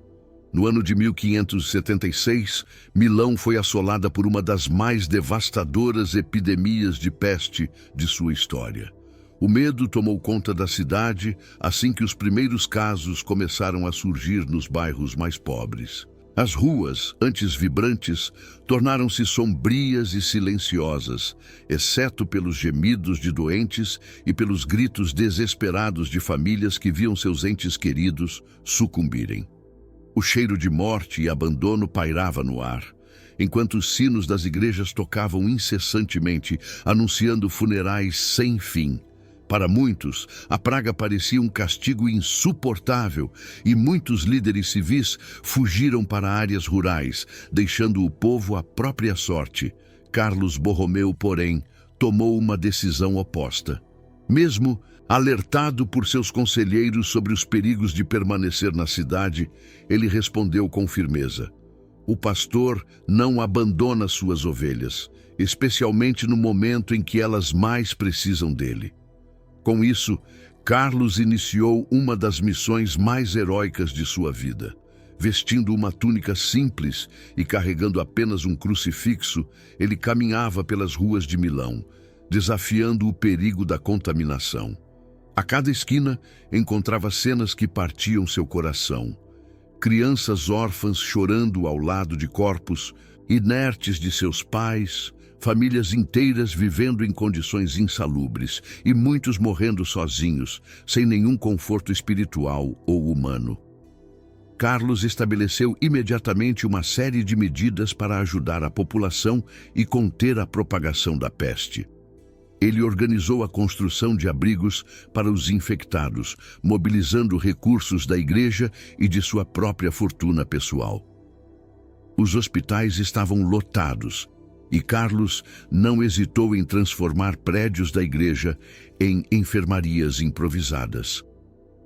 No ano de 1576, Milão foi assolada por uma das mais devastadoras epidemias de peste de sua história. O medo tomou conta da cidade assim que os primeiros casos começaram a surgir nos bairros mais pobres. As ruas, antes vibrantes, tornaram-se sombrias e silenciosas, exceto pelos gemidos de doentes e pelos gritos desesperados de famílias que viam seus entes queridos sucumbirem. O cheiro de morte e abandono pairava no ar, enquanto os sinos das igrejas tocavam incessantemente, anunciando funerais sem fim. Para muitos, a praga parecia um castigo insuportável e muitos líderes civis fugiram para áreas rurais, deixando o povo à própria sorte. Carlos Borromeu, porém, tomou uma decisão oposta. Mesmo alertado por seus conselheiros sobre os perigos de permanecer na cidade, ele respondeu com firmeza: "O pastor não abandona suas ovelhas, especialmente no momento em que elas mais precisam dele." Com isso, Carlos iniciou uma das missões mais heróicas de sua vida. Vestindo uma túnica simples e carregando apenas um crucifixo, ele caminhava pelas ruas de Milão, desafiando o perigo da contaminação. A cada esquina, encontrava cenas que partiam seu coração. Crianças órfãs chorando ao lado de corpos inertes de seus pais, famílias inteiras vivendo em condições insalubres e muitos morrendo sozinhos, sem nenhum conforto espiritual ou humano. Carlos estabeleceu imediatamente uma série de medidas para ajudar a população e conter a propagação da peste. Ele organizou a construção de abrigos para os infectados, mobilizando recursos da igreja e de sua própria fortuna pessoal. Os hospitais estavam lotados, e Carlos não hesitou em transformar prédios da igreja em enfermarias improvisadas.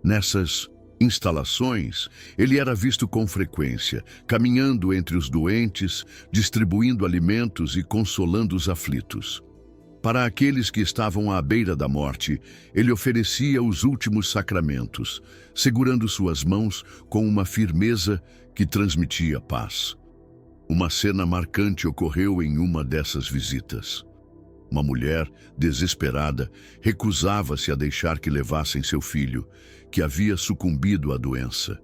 Nessas instalações, ele era visto com frequência, caminhando entre os doentes, distribuindo alimentos e consolando os aflitos. Para aqueles que estavam à beira da morte, ele oferecia os últimos sacramentos, segurando suas mãos com uma firmeza que transmitia paz. Uma cena marcante ocorreu em uma dessas visitas. Uma mulher, desesperada, recusava-se a deixar que levassem seu filho, que havia sucumbido à doença.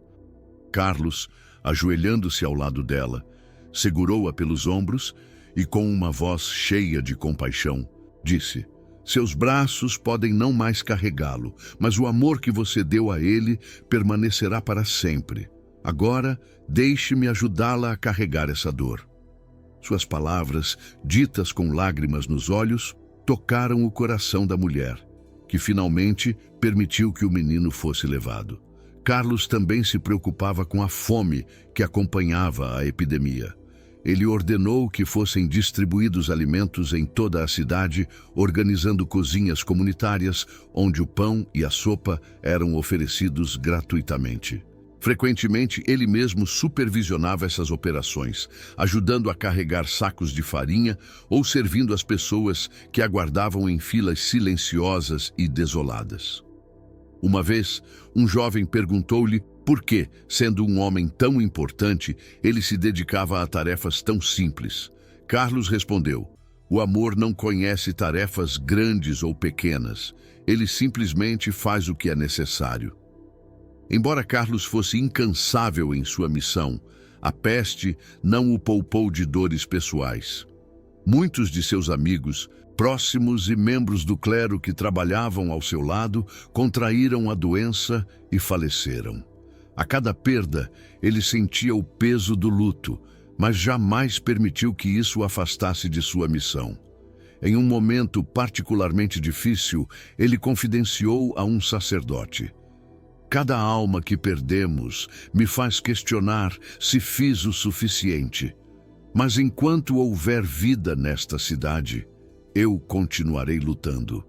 Carlos, ajoelhando-se ao lado dela, segurou-a pelos ombros e, com uma voz cheia de compaixão, disse: "Seus braços podem não mais carregá-lo, mas o amor que você deu a ele permanecerá para sempre. Agora, deixe-me ajudá-la a carregar essa dor." Suas palavras, ditas com lágrimas nos olhos, tocaram o coração da mulher, que finalmente permitiu que o menino fosse levado. Carlos também se preocupava com a fome que acompanhava a epidemia. Ele ordenou que fossem distribuídos alimentos em toda a cidade, organizando cozinhas comunitárias, onde o pão e a sopa eram oferecidos gratuitamente. Frequentemente, ele mesmo supervisionava essas operações, ajudando a carregar sacos de farinha ou servindo as pessoas que aguardavam em filas silenciosas e desoladas. Uma vez, um jovem perguntou-lhe por que, sendo um homem tão importante, ele se dedicava a tarefas tão simples. Carlos respondeu: "O amor não conhece tarefas grandes ou pequenas. Ele simplesmente faz o que é necessário." Embora Carlos fosse incansável em sua missão, a peste não o poupou de dores pessoais. Muitos de seus amigos, próximos e membros do clero que trabalhavam ao seu lado, contraíram a doença e faleceram. A cada perda, ele sentia o peso do luto, mas jamais permitiu que isso o afastasse de sua missão. Em um momento particularmente difícil, ele confidenciou a um sacerdote: "Cada alma que perdemos me faz questionar se fiz o suficiente. Mas enquanto houver vida nesta cidade, eu continuarei lutando."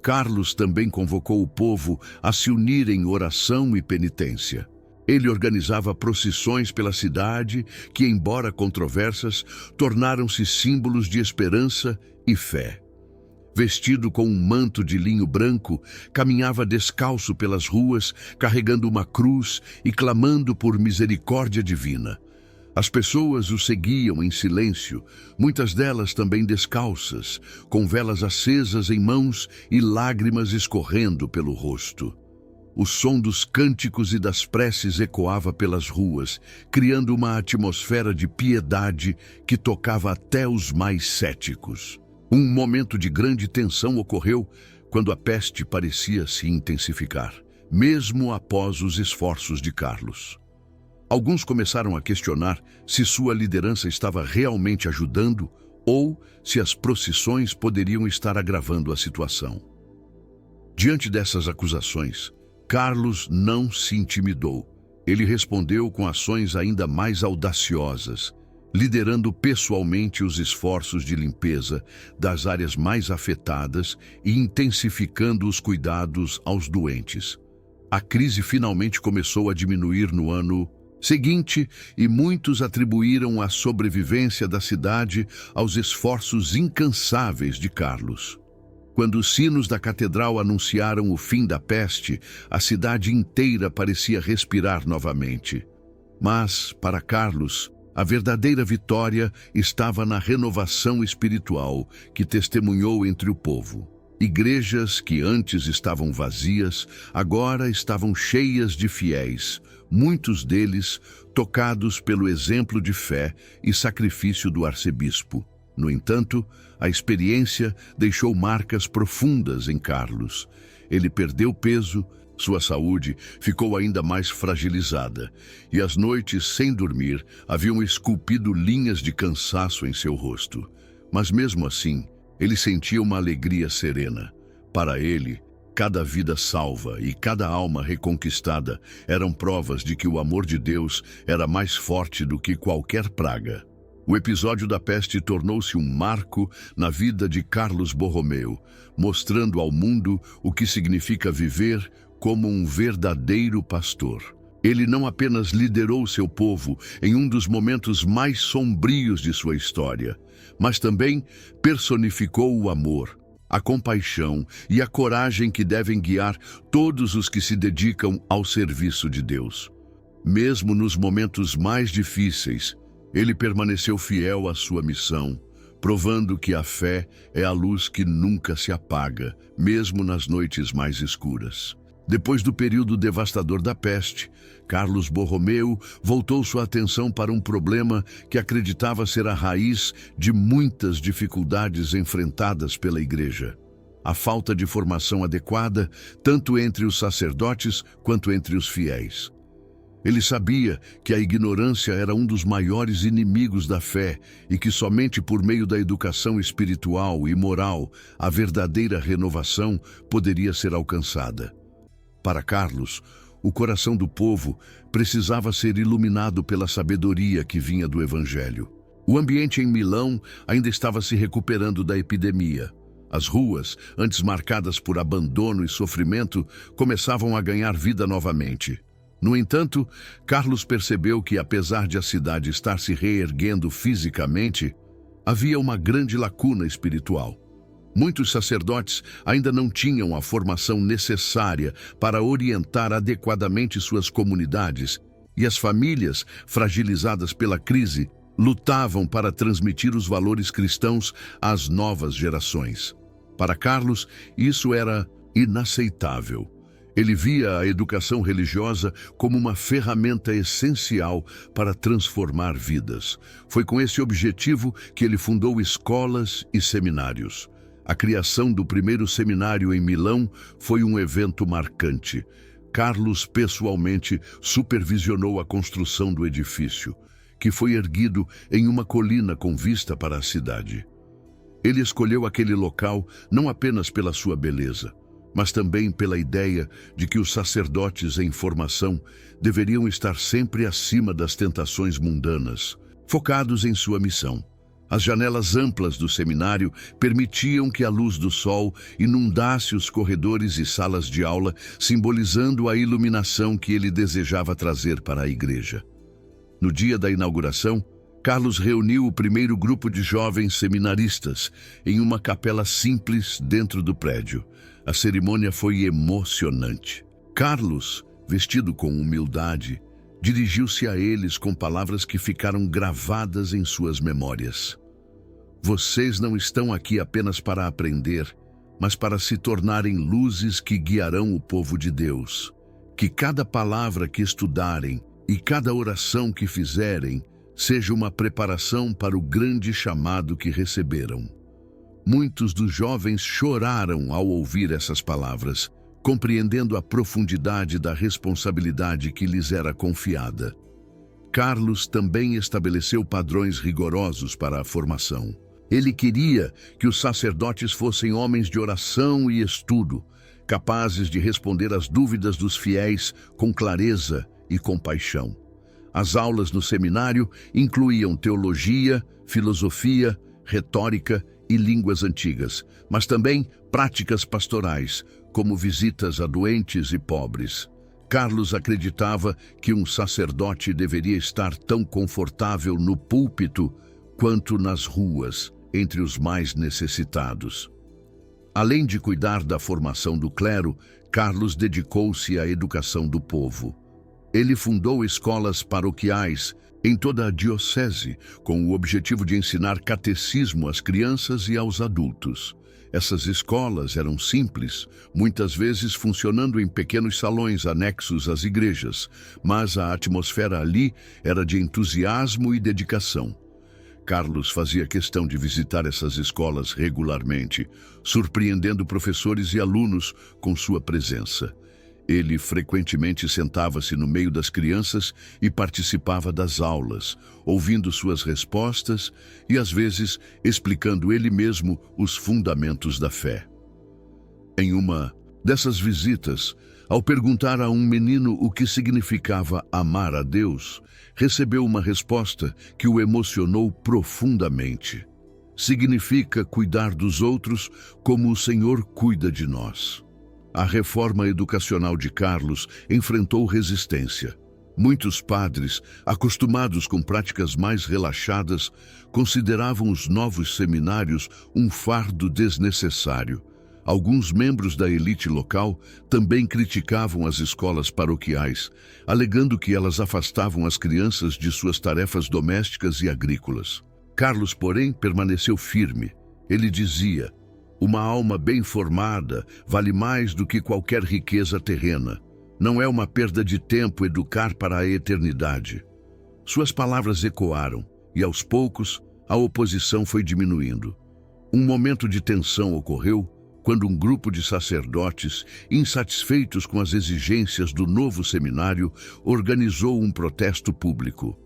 Carlos também convocou o povo a se unir em oração e penitência. Ele organizava procissões pela cidade que, embora controversas, tornaram-se símbolos de esperança e fé. Vestido com um manto de linho branco, caminhava descalço pelas ruas, carregando uma cruz e clamando por misericórdia divina. As pessoas o seguiam em silêncio, muitas delas também descalças, com velas acesas em mãos e lágrimas escorrendo pelo rosto. O som dos cânticos e das preces ecoava pelas ruas, criando uma atmosfera de piedade que tocava até os mais céticos. Um momento de grande tensão ocorreu quando a peste parecia se intensificar, mesmo após os esforços de Carlos. Alguns começaram a questionar se sua liderança estava realmente ajudando ou se as procissões poderiam estar agravando a situação. Diante dessas acusações, Carlos não se intimidou. Ele respondeu com ações ainda mais audaciosas, liderando pessoalmente os esforços de limpeza das áreas mais afetadas e intensificando os cuidados aos doentes. A crise finalmente começou a diminuir no ano seguinte e muitos atribuíram a sobrevivência da cidade aos esforços incansáveis de Carlos. Quando os sinos da catedral anunciaram o fim da peste, a cidade inteira parecia respirar novamente. Mas, para Carlos, a verdadeira vitória estava na renovação espiritual que testemunhou entre o povo. Igrejas que antes estavam vazias, agora estavam cheias de fiéis, muitos deles tocados pelo exemplo de fé e sacrifício do arcebispo. No entanto, a experiência deixou marcas profundas em Carlos. Ele perdeu peso, sua saúde ficou ainda mais fragilizada, e as noites sem dormir haviam esculpido linhas de cansaço em seu rosto. Mas mesmo assim, ele sentia uma alegria serena. Para ele, cada vida salva e cada alma reconquistada eram provas de que o amor de Deus era mais forte do que qualquer praga. O episódio da peste tornou-se um marco na vida de Carlos Borromeu, mostrando ao mundo o que significa viver como um verdadeiro pastor. Ele não apenas liderou seu povo em um dos momentos mais sombrios de sua história, mas também personificou o amor, a compaixão e a coragem que devem guiar todos os que se dedicam ao serviço de Deus. Mesmo nos momentos mais difíceis, ele permaneceu fiel à sua missão, provando que a fé é a luz que nunca se apaga, mesmo nas noites mais escuras. Depois do período devastador da peste, Carlos Borromeu voltou sua atenção para um problema que acreditava ser a raiz de muitas dificuldades enfrentadas pela Igreja: a falta de formação adequada, tanto entre os sacerdotes quanto entre os fiéis. Ele sabia que a ignorância era um dos maiores inimigos da fé e que somente por meio da educação espiritual e moral a verdadeira renovação poderia ser alcançada. Para Carlos, o coração do povo precisava ser iluminado pela sabedoria que vinha do Evangelho. O ambiente em Milão ainda estava se recuperando da epidemia. As ruas, antes marcadas por abandono e sofrimento, começavam a ganhar vida novamente. No entanto, Carlos percebeu que, apesar de a cidade estar se reerguendo fisicamente, havia uma grande lacuna espiritual. Muitos sacerdotes ainda não tinham a formação necessária para orientar adequadamente suas comunidades, e as famílias, fragilizadas pela crise, lutavam para transmitir os valores cristãos às novas gerações. Para Carlos, isso era inaceitável. Ele via a educação religiosa como uma ferramenta essencial para transformar vidas. Foi com esse objetivo que ele fundou escolas e seminários. A criação do primeiro seminário em Milão foi um evento marcante. Carlos pessoalmente supervisionou a construção do edifício, que foi erguido em uma colina com vista para a cidade. Ele escolheu aquele local não apenas pela sua beleza, mas também pela ideia de que os sacerdotes em formação deveriam estar sempre acima das tentações mundanas, focados em sua missão. As janelas amplas do seminário permitiam que a luz do sol inundasse os corredores e salas de aula, simbolizando a iluminação que ele desejava trazer para a igreja. No dia da inauguração, Carlos reuniu o primeiro grupo de jovens seminaristas em uma capela simples dentro do prédio. A cerimônia foi emocionante. Carlos, vestido com humildade, dirigiu-se a eles com palavras que ficaram gravadas em suas memórias. Vocês não estão aqui apenas para aprender, mas para se tornarem luzes que guiarão o povo de Deus. Que cada palavra que estudarem e cada oração que fizerem seja uma preparação para o grande chamado que receberam. Muitos dos jovens choraram ao ouvir essas palavras, compreendendo a profundidade da responsabilidade que lhes era confiada. Carlos também estabeleceu padrões rigorosos para a formação. Ele queria que os sacerdotes fossem homens de oração e estudo, capazes de responder às dúvidas dos fiéis com clareza e compaixão. As aulas no seminário incluíam teologia, filosofia, retórica e línguas antigas, mas também práticas pastorais, como visitas a doentes e pobres. Carlos acreditava que um sacerdote deveria estar tão confortável no púlpito quanto nas ruas, entre os mais necessitados. Além de cuidar da formação do clero, Carlos dedicou-se à educação do povo. Ele fundou escolas paroquiais em toda a diocese, com o objetivo de ensinar catecismo às crianças e aos adultos. Essas escolas eram simples, muitas vezes funcionando em pequenos salões anexos às igrejas, mas a atmosfera ali era de entusiasmo e dedicação. Carlos fazia questão de visitar essas escolas regularmente, surpreendendo professores e alunos com sua presença. Ele frequentemente sentava-se no meio das crianças e participava das aulas, ouvindo suas respostas e, às vezes, explicando ele mesmo os fundamentos da fé. Em uma dessas visitas, ao perguntar a um menino o que significava amar a Deus, recebeu uma resposta que o emocionou profundamente. Significa cuidar dos outros como o Senhor cuida de nós. A reforma educacional de Carlos enfrentou resistência. Muitos padres, acostumados com práticas mais relaxadas, consideravam os novos seminários um fardo desnecessário. Alguns membros da elite local também criticavam as escolas paroquiais, alegando que elas afastavam as crianças de suas tarefas domésticas e agrícolas. Carlos, porém, permaneceu firme. Ele dizia: "Uma alma bem formada vale mais do que qualquer riqueza terrena. Não é uma perda de tempo educar para a eternidade." Suas palavras ecoaram, e aos poucos a oposição foi diminuindo. Um momento de tensão ocorreu quando um grupo de sacerdotes, insatisfeitos com as exigências do novo seminário, organizou um protesto público.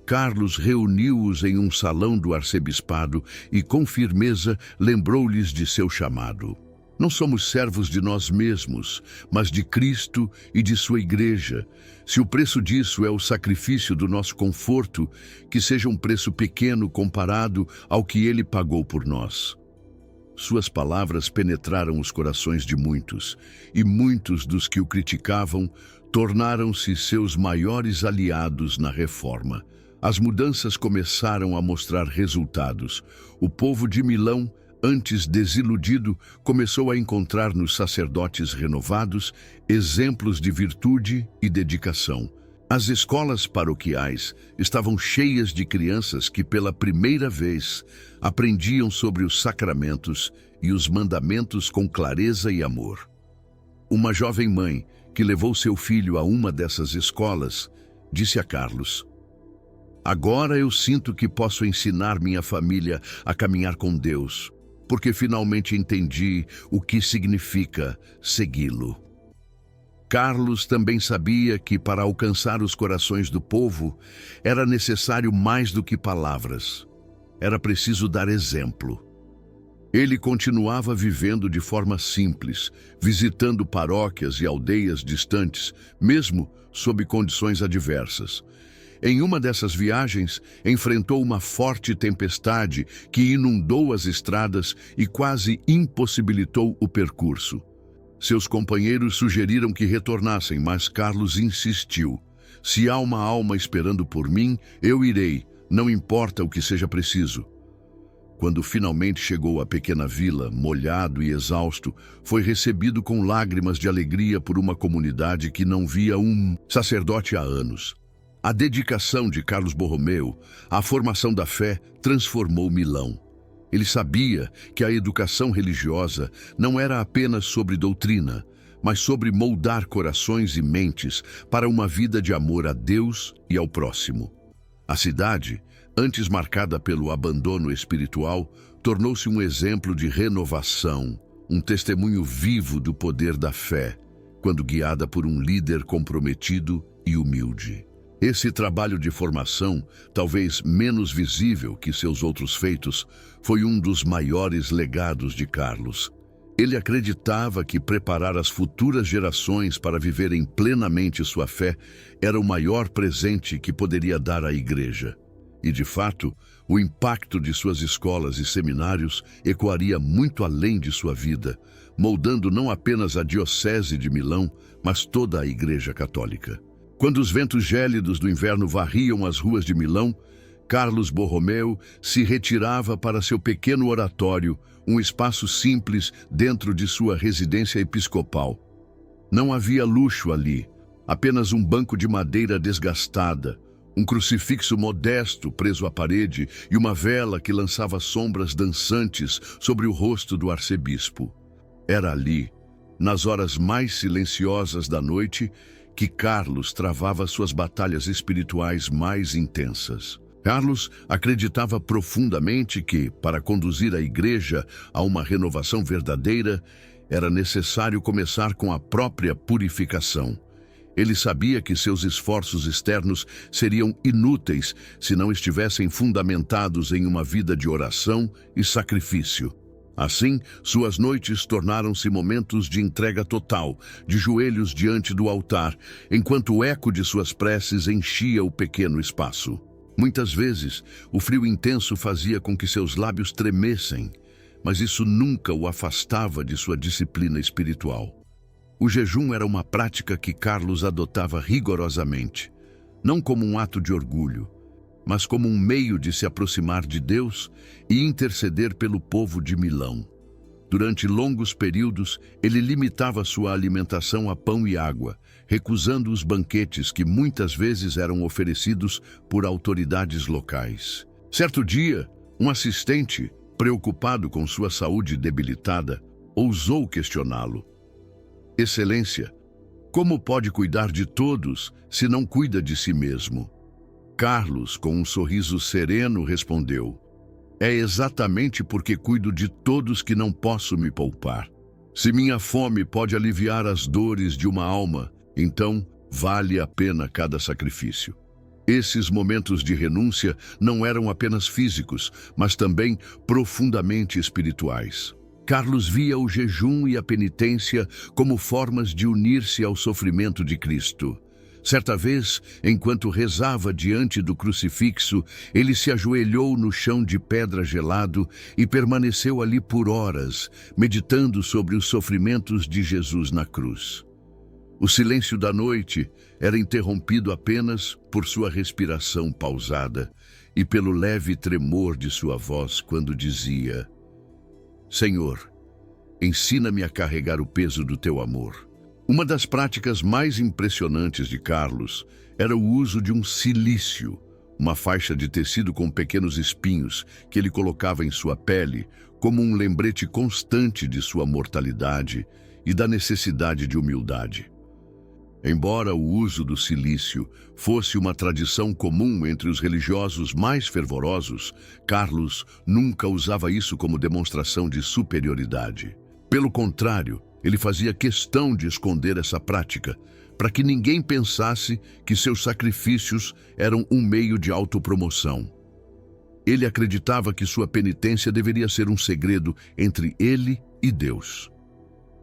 Carlos reuniu-os em um salão do arcebispado e, com firmeza, lembrou-lhes de seu chamado. "Não somos servos de nós mesmos, mas de Cristo e de sua igreja. Se o preço disso é o sacrifício do nosso conforto, que seja um preço pequeno comparado ao que ele pagou por nós." Suas palavras penetraram os corações de muitos, e muitos dos que o criticavam tornaram-se seus maiores aliados na reforma. As mudanças começaram a mostrar resultados. O povo de Milão, antes desiludido, começou a encontrar nos sacerdotes renovados exemplos de virtude e dedicação. As escolas paroquiais estavam cheias de crianças que, pela primeira vez, aprendiam sobre os sacramentos e os mandamentos com clareza e amor. Uma jovem mãe, que levou seu filho a uma dessas escolas, disse a Carlos: "Agora eu sinto que posso ensinar minha família a caminhar com Deus, porque finalmente entendi o que significa segui-lo." Carlos também sabia que, para alcançar os corações do povo, era necessário mais do que palavras. Era preciso dar exemplo. Ele continuava vivendo de forma simples, visitando paróquias e aldeias distantes, mesmo sob condições adversas. Em uma dessas viagens, enfrentou uma forte tempestade que inundou as estradas e quase impossibilitou o percurso. Seus companheiros sugeriram que retornassem, mas Carlos insistiu: "Se há uma alma esperando por mim, eu irei, não importa o que seja preciso." Quando finalmente chegou à pequena vila, molhado e exausto, foi recebido com lágrimas de alegria por uma comunidade que não via um sacerdote há anos. A dedicação de Carlos Borromeu à formação da fé transformou Milão. Ele sabia que a educação religiosa não era apenas sobre doutrina, mas sobre moldar corações e mentes para uma vida de amor a Deus e ao próximo. A cidade, antes marcada pelo abandono espiritual, tornou-se um exemplo de renovação, um testemunho vivo do poder da fé, quando guiada por um líder comprometido e humilde. Esse trabalho de formação, talvez menos visível que seus outros feitos, foi um dos maiores legados de Carlos. Ele acreditava que preparar as futuras gerações para viverem plenamente sua fé era o maior presente que poderia dar à Igreja. E, de fato, o impacto de suas escolas e seminários ecoaria muito além de sua vida, moldando não apenas a Diocese de Milão, mas toda a Igreja Católica. Quando os ventos gélidos do inverno varriam as ruas de Milão, Carlos Borromeu se retirava para seu pequeno oratório, um espaço simples dentro de sua residência episcopal. Não havia luxo ali, apenas um banco de madeira desgastada, um crucifixo modesto preso à parede e uma vela que lançava sombras dançantes sobre o rosto do arcebispo. Era ali, nas horas mais silenciosas da noite, que Carlos travava suas batalhas espirituais mais intensas. Carlos acreditava profundamente que, para conduzir a Igreja a uma renovação verdadeira, era necessário começar com a própria purificação. Ele sabia que seus esforços externos seriam inúteis se não estivessem fundamentados em uma vida de oração e sacrifício. Assim, suas noites tornaram-se momentos de entrega total, de joelhos diante do altar, enquanto o eco de suas preces enchia o pequeno espaço. Muitas vezes, o frio intenso fazia com que seus lábios tremessem, mas isso nunca o afastava de sua disciplina espiritual. O jejum era uma prática que Carlos adotava rigorosamente. não como um ato de orgulho, mas como um meio de se aproximar de Deus e interceder pelo povo de Milão. Durante longos períodos, ele limitava sua alimentação a pão e água, recusando os banquetes que muitas vezes eram oferecidos por autoridades locais. Certo dia, um assistente, preocupado com sua saúde debilitada, ousou questioná-lo. Excelência, como pode cuidar de todos se não cuida de si mesmo? Carlos, com um sorriso sereno, respondeu: é exatamente porque cuido de todos que não posso me poupar. Se minha fome pode aliviar as dores de uma alma, então vale a pena cada sacrifício. Esses momentos de renúncia não eram apenas físicos, mas também profundamente espirituais. Carlos via o jejum e a penitência como formas de unir-se ao sofrimento de Cristo. Certa vez, enquanto rezava diante do crucifixo, ele se ajoelhou no chão de pedra gelado e permaneceu ali por horas, meditando sobre os sofrimentos de Jesus na cruz. O silêncio da noite era interrompido apenas por sua respiração pausada e pelo leve tremor de sua voz quando dizia: Senhor, ensina-me a carregar o peso do teu amor. Uma das práticas mais impressionantes de Carlos era o uso de um cilício, uma faixa de tecido com pequenos espinhos que ele colocava em sua pele como um lembrete constante de sua mortalidade e da necessidade de humildade. Embora o uso do cilício fosse uma tradição comum entre os religiosos mais fervorosos, Carlos nunca usava isso como demonstração de superioridade. Pelo contrário, ele fazia questão de esconder essa prática, para que ninguém pensasse que seus sacrifícios eram um meio de autopromoção. Ele acreditava que sua penitência deveria ser um segredo entre ele e Deus.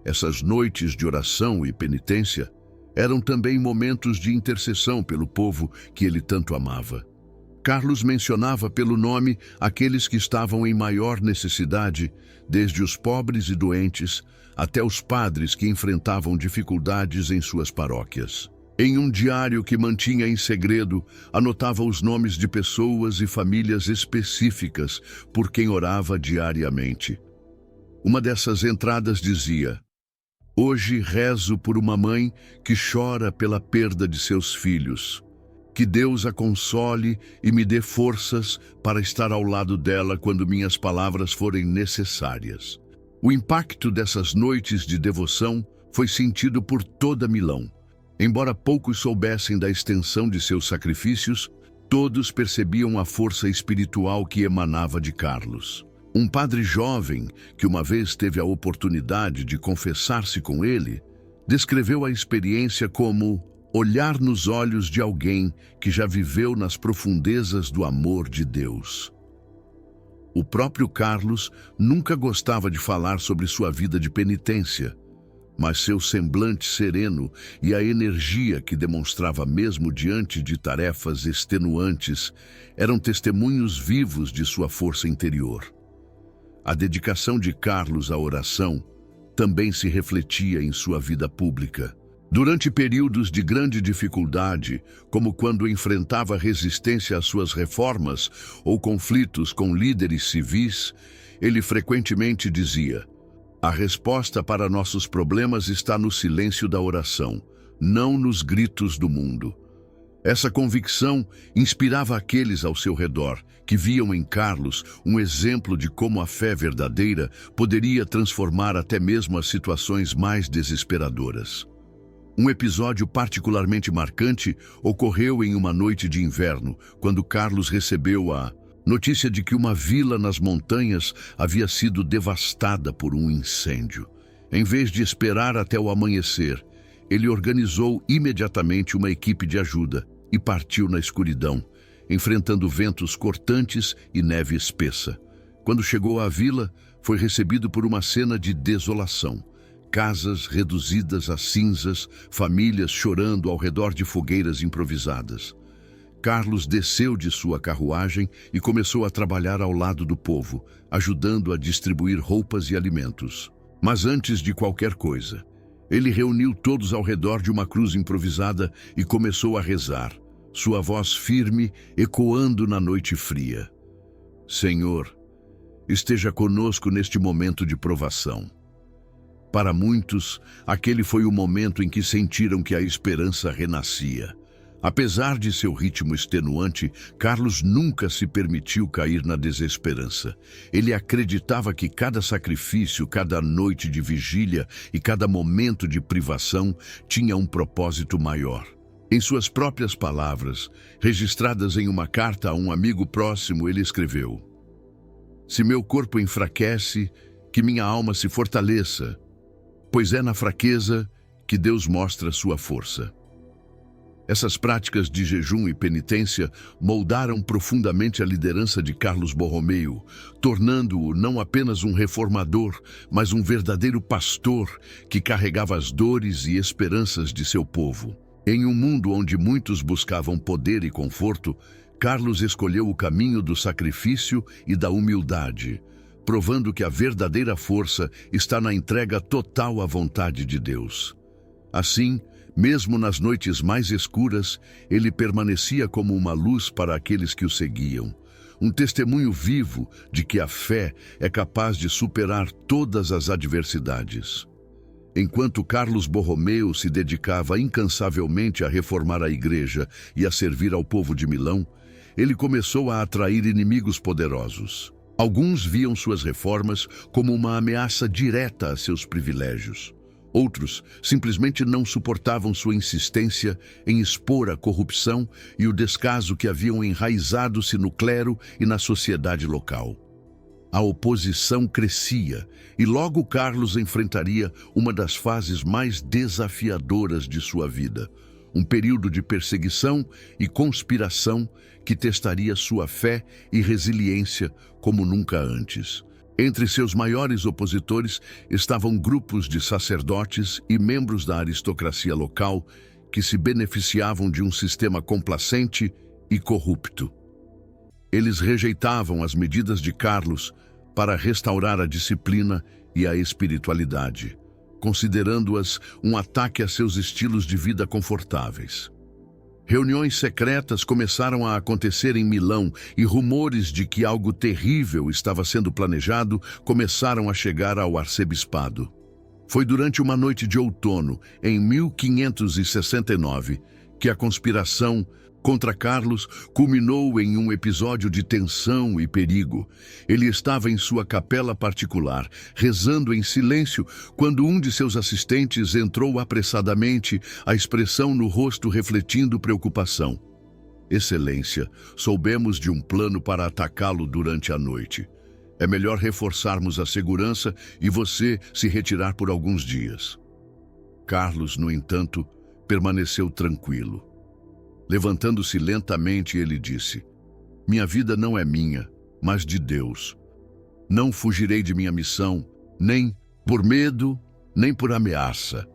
Essas noites de oração e penitência eram também momentos de intercessão pelo povo que ele tanto amava. Carlos mencionava pelo nome aqueles que estavam em maior necessidade, desde os pobres e doentes até os padres que enfrentavam dificuldades em suas paróquias. Em um diário que mantinha em segredo, anotava os nomes de pessoas e famílias específicas por quem orava diariamente. Uma dessas entradas dizia: Hoje rezo por uma mãe que chora pela perda de seus filhos. Que Deus a console e me dê forças para estar ao lado dela quando minhas palavras forem necessárias. O impacto dessas noites de devoção foi sentido por toda Milão. Embora poucos soubessem da extensão de seus sacrifícios, todos percebiam a força espiritual que emanava de Carlos. Um padre jovem, que uma vez teve a oportunidade de confessar-se com ele, descreveu a experiência como olhar nos olhos de alguém que já viveu nas profundezas do amor de Deus. O próprio Carlos nunca gostava de falar sobre sua vida de penitência, mas seu semblante sereno e a energia que demonstrava mesmo diante de tarefas extenuantes eram testemunhos vivos de sua força interior. A dedicação de Carlos à oração também se refletia em sua vida pública. Durante períodos de grande dificuldade, como quando enfrentava resistência às suas reformas ou conflitos com líderes civis, ele frequentemente dizia: a resposta para nossos problemas está no silêncio da oração, não nos gritos do mundo. Essa convicção inspirava aqueles ao seu redor, que viam em Carlos um exemplo de como a fé verdadeira poderia transformar até mesmo as situações mais desesperadoras. Um episódio particularmente marcante ocorreu em uma noite de inverno, quando Carlos recebeu a notícia de que uma vila nas montanhas havia sido devastada por um incêndio. Em vez de esperar até o amanhecer, ele organizou imediatamente uma equipe de ajuda e partiu na escuridão, enfrentando ventos cortantes e neve espessa. Quando chegou à vila, foi recebido por uma cena de desolação. Casas reduzidas a cinzas, famílias chorando ao redor de fogueiras improvisadas. Carlos desceu de sua carruagem e começou a trabalhar ao lado do povo, ajudando a distribuir roupas e alimentos. Mas antes de qualquer coisa, ele reuniu todos ao redor de uma cruz improvisada e começou a rezar. sua voz firme ecoando na noite fria. Senhor, esteja conosco neste momento de provação. Para muitos, aquele foi o momento em que sentiram que a esperança renascia. Apesar de seu ritmo extenuante, Carlos nunca se permitiu cair na desesperança. Ele acreditava que cada sacrifício, cada noite de vigília e cada momento de privação tinha um propósito maior. Em suas próprias palavras, registradas em uma carta a um amigo próximo, ele escreveu: "Se meu corpo enfraquece, que minha alma se fortaleça, pois é na fraqueza que Deus mostra sua força." Essas práticas de jejum e penitência moldaram profundamente a liderança de Carlos Borromeo, tornando-o não apenas um reformador, mas um verdadeiro pastor que carregava as dores e esperanças de seu povo. Em um mundo onde muitos buscavam poder e conforto, Carlos escolheu o caminho do sacrifício e da humildade, provando que a verdadeira força está na entrega total à vontade de Deus. Assim, mesmo nas noites mais escuras, ele permanecia como uma luz para aqueles que o seguiam, um testemunho vivo de que a fé é capaz de superar todas as adversidades. Enquanto Carlos Borromeo se dedicava incansavelmente a reformar a igreja e a servir ao povo de Milão, ele começou a atrair inimigos poderosos. Alguns viam suas reformas como uma ameaça direta a seus privilégios. Outros simplesmente não suportavam sua insistência em expor a corrupção e o descaso que haviam enraizado-se no clero e na sociedade local. A oposição crescia e logo Carlos enfrentaria uma das fases mais desafiadoras de sua vida, um período de perseguição e conspiração que testaria sua fé e resiliência como nunca antes. Entre seus maiores opositores estavam grupos de sacerdotes e membros da aristocracia local que se beneficiavam de um sistema complacente e corrupto. Eles rejeitavam as medidas de Carlos para restaurar a disciplina e a espiritualidade, considerando-as um ataque a seus estilos de vida confortáveis. Reuniões secretas começaram a acontecer em Milão e rumores de que algo terrível estava sendo planejado começaram a chegar ao arcebispado. Foi durante uma noite de outono, em 1569, que a conspiração contra Carlos culminou em um episódio de tensão e perigo. Ele estava em sua capela particular, rezando em silêncio, quando um de seus assistentes entrou apressadamente, a expressão no rosto refletindo preocupação. "Excelência, soubemos de um plano para atacá-lo durante a noite. É melhor reforçarmos a segurança e você se retirar por alguns dias." Carlos, no entanto, permaneceu tranquilo. Levantando-se lentamente, ele disse: "Minha vida não é minha, mas de Deus. Não fugirei de minha missão, nem por medo, nem por ameaça."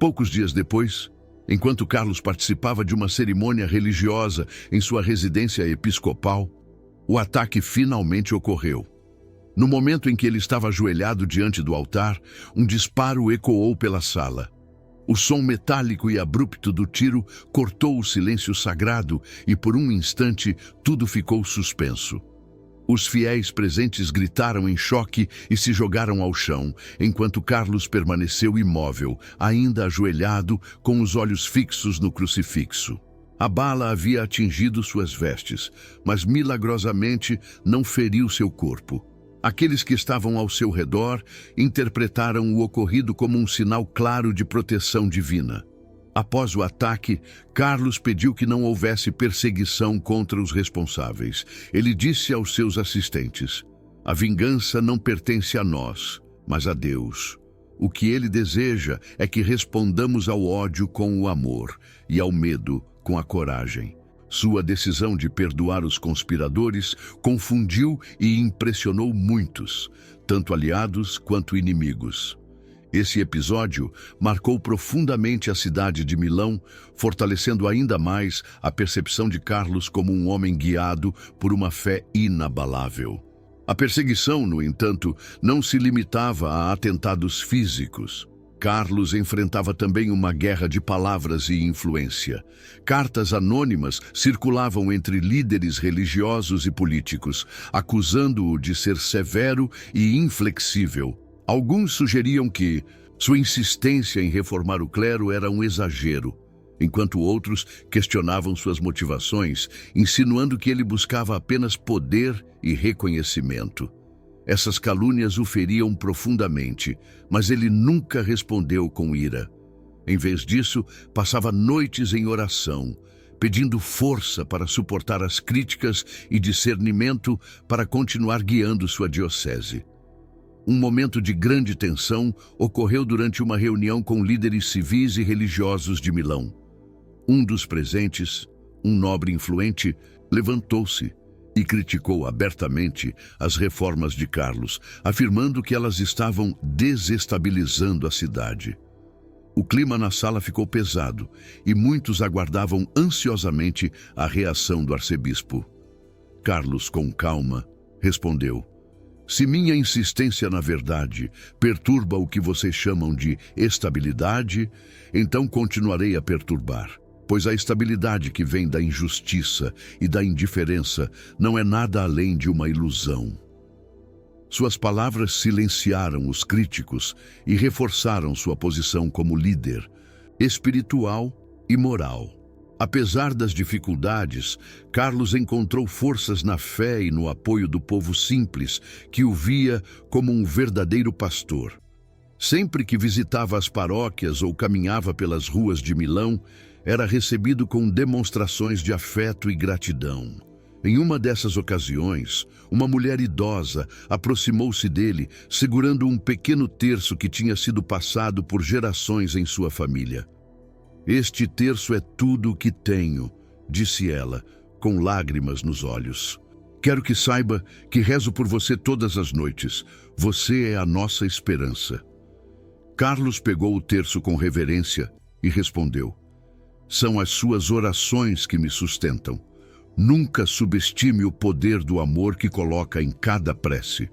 Poucos dias depois, enquanto Carlos participava de uma cerimônia religiosa em sua residência episcopal, o ataque finalmente ocorreu. No momento em que ele estava ajoelhado diante do altar, um disparo ecoou pela sala. O som metálico e abrupto do tiro cortou o silêncio sagrado e, por um instante, tudo ficou suspenso. Os fiéis presentes gritaram em choque e se jogaram ao chão, enquanto Carlos permaneceu imóvel, ainda ajoelhado, com os olhos fixos no crucifixo. A bala havia atingido suas vestes, mas milagrosamente não feriu seu corpo. Aqueles que estavam ao seu redor interpretaram o ocorrido como um sinal claro de proteção divina. Após o ataque, Carlos pediu que não houvesse perseguição contra os responsáveis. Ele disse aos seus assistentes: "A vingança não pertence a nós, mas a Deus. O que ele deseja é que respondamos ao ódio com o amor e ao medo com a coragem." Sua decisão de perdoar os conspiradores confundiu e impressionou muitos, tanto aliados quanto inimigos. Esse episódio marcou profundamente a cidade de Milão, fortalecendo ainda mais a percepção de Carlos como um homem guiado por uma fé inabalável. A perseguição, no entanto, não se limitava a atentados físicos. Carlos enfrentava também uma guerra de palavras e influência. Cartas anônimas circulavam entre líderes religiosos e políticos, acusando-o de ser severo e inflexível. Alguns sugeriam que sua insistência em reformar o clero era um exagero, enquanto outros questionavam suas motivações, insinuando que ele buscava apenas poder e reconhecimento. Essas calúnias o feriam profundamente, mas ele nunca respondeu com ira. Em vez disso, passava noites em oração, pedindo força para suportar as críticas e discernimento para continuar guiando sua diocese. Um momento de grande tensão ocorreu durante uma reunião com líderes civis e religiosos de Milão. Um dos presentes, um nobre influente, levantou-se e criticou abertamente as reformas de Carlos, afirmando que elas estavam desestabilizando a cidade. O clima na sala ficou pesado e muitos aguardavam ansiosamente a reação do arcebispo. Carlos, com calma, respondeu: "Se minha insistência na verdade perturba o que vocês chamam de estabilidade, então continuarei a perturbar. Pois a estabilidade que vem da injustiça e da indiferença não é nada além de uma ilusão." Suas palavras silenciaram os críticos e reforçaram sua posição como líder, espiritual e moral. Apesar das dificuldades, Carlos encontrou forças na fé e no apoio do povo simples, que o via como um verdadeiro pastor. Sempre que visitava as paróquias ou caminhava pelas ruas de Milão, era recebido com demonstrações de afeto e gratidão. Em uma dessas ocasiões, uma mulher idosa aproximou-se dele, segurando um pequeno terço que tinha sido passado por gerações em sua família. "Este terço é tudo o que tenho", disse ela, com lágrimas nos olhos. "Quero que saiba que rezo por você todas as noites. Você é a nossa esperança." Carlos pegou o terço com reverência e respondeu: "São as suas orações que me sustentam. Nunca subestime o poder do amor que coloca em cada prece."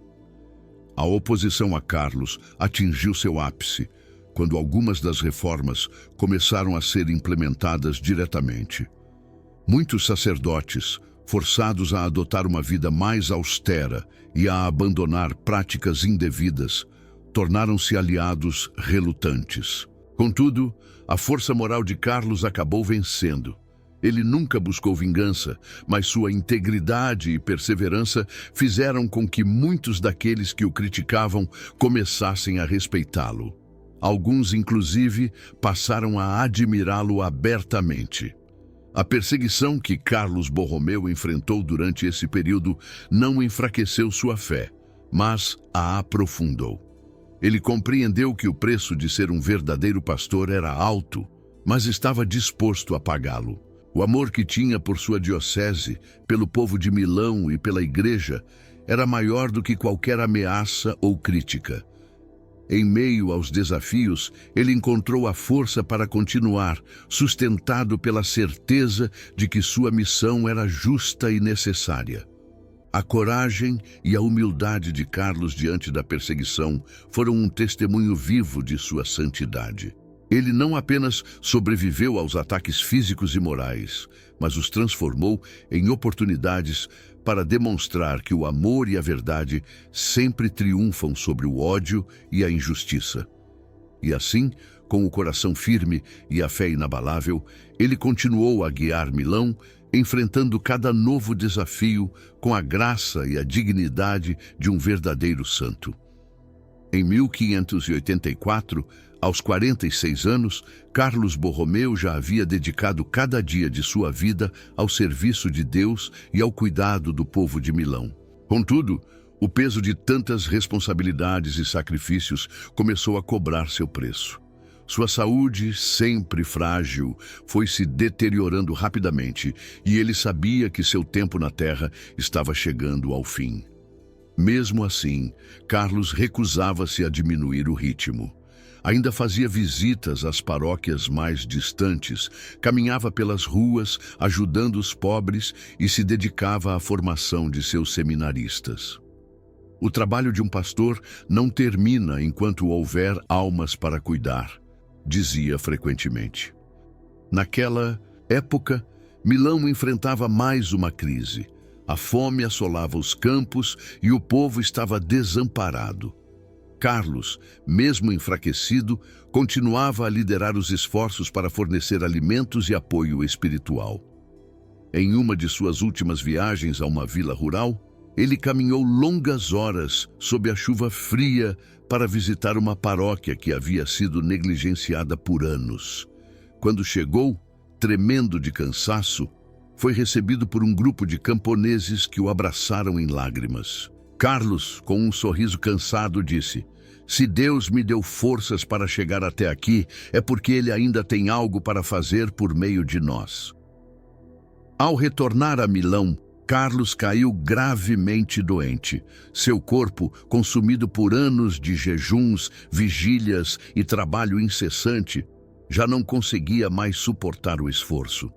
A oposição a Carlos atingiu seu ápice quando algumas das reformas começaram a ser implementadas diretamente. Muitos sacerdotes, forçados a adotar uma vida mais austera e a abandonar práticas indevidas, tornaram-se aliados relutantes. Contudo, a força moral de Carlos acabou vencendo. Ele nunca buscou vingança, mas sua integridade e perseverança fizeram com que muitos daqueles que o criticavam começassem a respeitá-lo. Alguns, inclusive, passaram a admirá-lo abertamente. A perseguição que Carlos Borromeu enfrentou durante esse período não enfraqueceu sua fé, mas a aprofundou. Ele compreendeu que o preço de ser um verdadeiro pastor era alto, mas estava disposto a pagá-lo. O amor que tinha por sua diocese, pelo povo de Milão e pela igreja, era maior do que qualquer ameaça ou crítica. Em meio aos desafios, ele encontrou a força para continuar, sustentado pela certeza de que sua missão era justa e necessária. A coragem e a humildade de Carlos diante da perseguição foram um testemunho vivo de sua santidade. Ele não apenas sobreviveu aos ataques físicos e morais, mas os transformou em oportunidades para demonstrar que o amor e a verdade sempre triunfam sobre o ódio e a injustiça. E assim, com o coração firme e a fé inabalável, ele continuou a guiar Milão, enfrentando cada novo desafio com a graça e a dignidade de um verdadeiro santo. Em 1584, aos 46 anos, Carlos Borromeu já havia dedicado cada dia de sua vida ao serviço de Deus e ao cuidado do povo de Milão. Contudo, o peso de tantas responsabilidades e sacrifícios começou a cobrar seu preço. Sua saúde, sempre frágil, foi se deteriorando rapidamente e ele sabia que seu tempo na Terra estava chegando ao fim. Mesmo assim, Carlos recusava-se a diminuir o ritmo. Ainda fazia visitas às paróquias mais distantes, caminhava pelas ruas, ajudando os pobres e se dedicava à formação de seus seminaristas. O trabalho de um pastor não termina enquanto houver almas para cuidar, dizia frequentemente. Naquela época, Milão enfrentava mais uma crise. A fome assolava os campos e o povo estava desamparado. Carlos, mesmo enfraquecido, continuava a liderar os esforços para fornecer alimentos e apoio espiritual. Em uma de suas últimas viagens a uma vila rural, ele caminhou longas horas sob a chuva fria para visitar uma paróquia que havia sido negligenciada por anos. Quando chegou, tremendo de cansaço, foi recebido por um grupo de camponeses que o abraçaram em lágrimas. Carlos, com um sorriso cansado, disse: "Se Deus me deu forças para chegar até aqui, é porque Ele ainda tem algo para fazer por meio de nós." Ao retornar a Milão, Carlos caiu gravemente doente. Seu corpo, consumido por anos de jejuns, vigílias e trabalho incessante, já não conseguia mais suportar o esforço.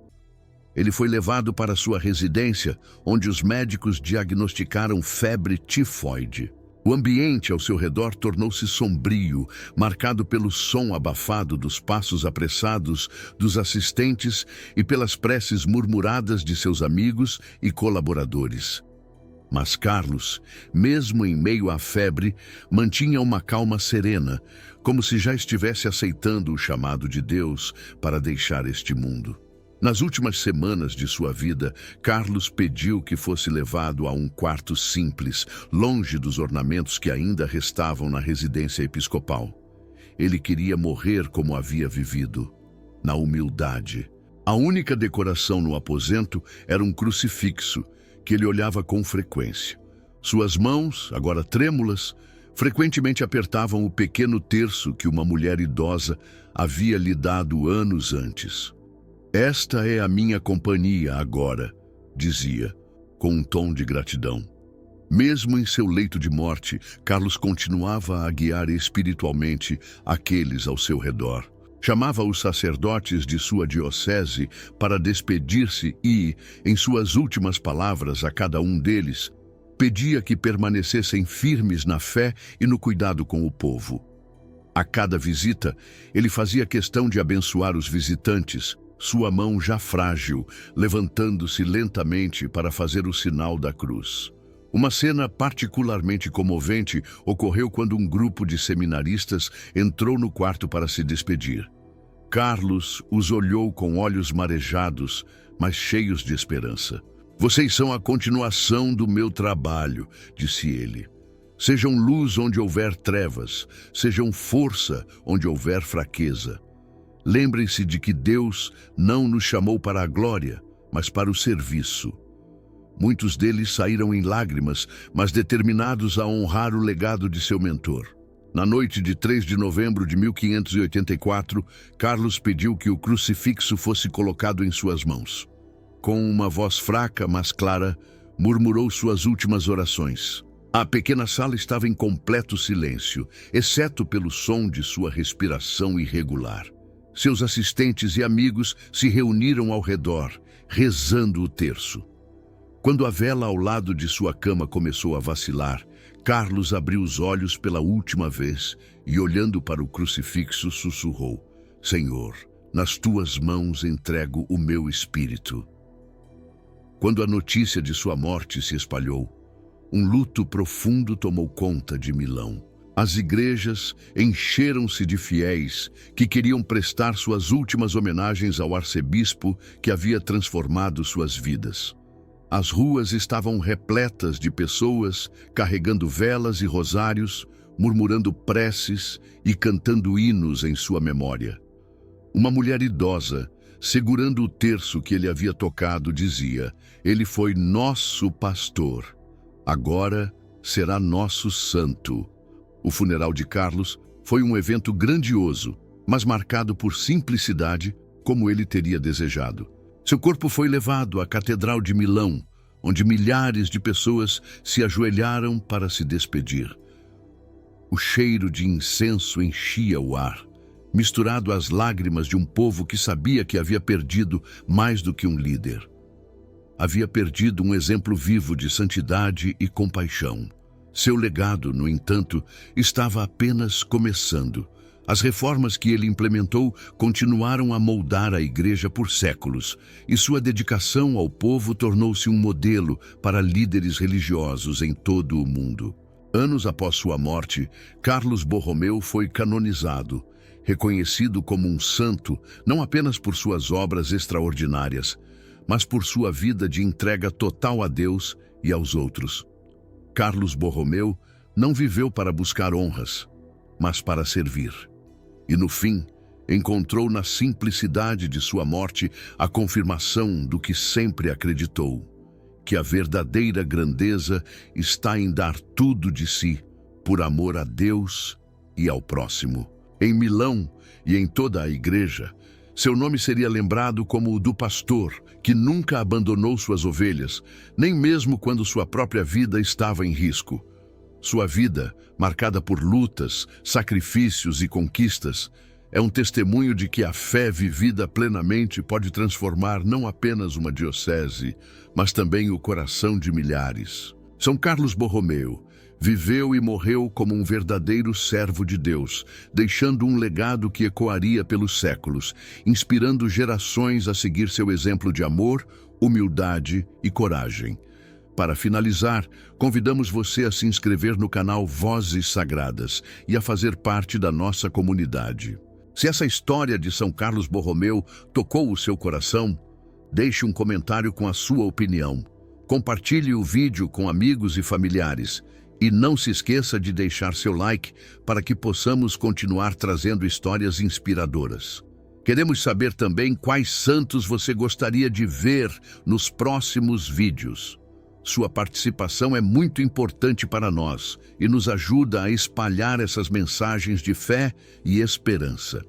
Ele foi levado para sua residência, onde os médicos diagnosticaram febre tifoide. O ambiente ao seu redor tornou-se sombrio, marcado pelo som abafado dos passos apressados dos assistentes e pelas preces murmuradas de seus amigos e colaboradores. Mas Carlos, mesmo em meio à febre, mantinha uma calma serena, como se já estivesse aceitando o chamado de Deus para deixar este mundo. Nas últimas semanas de sua vida, Carlos pediu que fosse levado a um quarto simples, longe dos ornamentos que ainda restavam na residência episcopal. Ele queria morrer como havia vivido, na humildade. A única decoração no aposento era um crucifixo, que ele olhava com frequência. Suas mãos, agora trêmulas, frequentemente apertavam o pequeno terço que uma mulher idosa havia lhe dado anos antes. "Esta é a minha companhia agora", dizia, com um tom de gratidão. Mesmo em seu leito de morte, Carlos continuava a guiar espiritualmente aqueles ao seu redor. Chamava os sacerdotes de sua diocese para despedir-se e, em suas últimas palavras a cada um deles, pedia que permanecessem firmes na fé e no cuidado com o povo. A cada visita, ele fazia questão de abençoar os visitantes, sua mão já frágil, levantando-se lentamente para fazer o sinal da cruz. Uma cena particularmente comovente ocorreu quando um grupo de seminaristas entrou no quarto para se despedir. Carlos os olhou com olhos marejados, mas cheios de esperança. "Vocês são a continuação do meu trabalho", disse ele. "Sejam luz onde houver trevas, sejam força onde houver fraqueza. Lembrem-se de que Deus não nos chamou para a glória, mas para o serviço." Muitos deles saíram em lágrimas, mas determinados a honrar o legado de seu mentor. Na noite de 3 de novembro de 1584, Carlos pediu que o crucifixo fosse colocado em suas mãos. Com uma voz fraca, mas clara, murmurou suas últimas orações. A pequena sala estava em completo silêncio, exceto pelo som de sua respiração irregular. Seus assistentes e amigos se reuniram ao redor, rezando o terço. Quando a vela ao lado de sua cama começou a vacilar, Carlos abriu os olhos pela última vez e, olhando para o crucifixo, sussurrou: "Senhor, nas tuas mãos entrego o meu espírito." Quando a notícia de sua morte se espalhou, um luto profundo tomou conta de Milão. As igrejas encheram-se de fiéis que queriam prestar suas últimas homenagens ao arcebispo que havia transformado suas vidas. As ruas estavam repletas de pessoas carregando velas e rosários, murmurando preces e cantando hinos em sua memória. Uma mulher idosa, segurando o terço que ele havia tocado, dizia: "Ele foi nosso pastor, agora será nosso santo." O funeral de Carlos foi um evento grandioso, mas marcado por simplicidade, como ele teria desejado. Seu corpo foi levado à Catedral de Milão, onde milhares de pessoas se ajoelharam para se despedir. O cheiro de incenso enchia o ar, misturado às lágrimas de um povo que sabia que havia perdido mais do que um líder. Havia perdido um exemplo vivo de santidade e compaixão. Seu legado, no entanto, estava apenas começando. As reformas que ele implementou continuaram a moldar a igreja por séculos, e sua dedicação ao povo tornou-se um modelo para líderes religiosos em todo o mundo. Anos após sua morte, Carlos Borromeu foi canonizado, reconhecido como um santo não apenas por suas obras extraordinárias, mas por sua vida de entrega total a Deus e aos outros. Carlos Borromeu não viveu para buscar honras, mas para servir. E no fim, encontrou na simplicidade de sua morte a confirmação do que sempre acreditou, que a verdadeira grandeza está em dar tudo de si por amor a Deus e ao próximo. Em Milão e em toda a igreja, seu nome seria lembrado como o do pastor, que nunca abandonou suas ovelhas, nem mesmo quando sua própria vida estava em risco. Sua vida, marcada por lutas, sacrifícios e conquistas, é um testemunho de que a fé vivida plenamente pode transformar não apenas uma diocese, mas também o coração de milhares. São Carlos Borromeu viveu e morreu como um verdadeiro servo de Deus, deixando um legado que ecoaria pelos séculos, inspirando gerações a seguir seu exemplo de amor, humildade e coragem. Para finalizar, convidamos você a se inscrever no canal Vozes Sagradas e a fazer parte da nossa comunidade. Se essa história de São Carlos Borromeu tocou o seu coração, deixe um comentário com a sua opinião. Compartilhe o vídeo com amigos e familiares. E não se esqueça de deixar seu like para que possamos continuar trazendo histórias inspiradoras. Queremos saber também quais santos você gostaria de ver nos próximos vídeos. Sua participação é muito importante para nós e nos ajuda a espalhar essas mensagens de fé e esperança.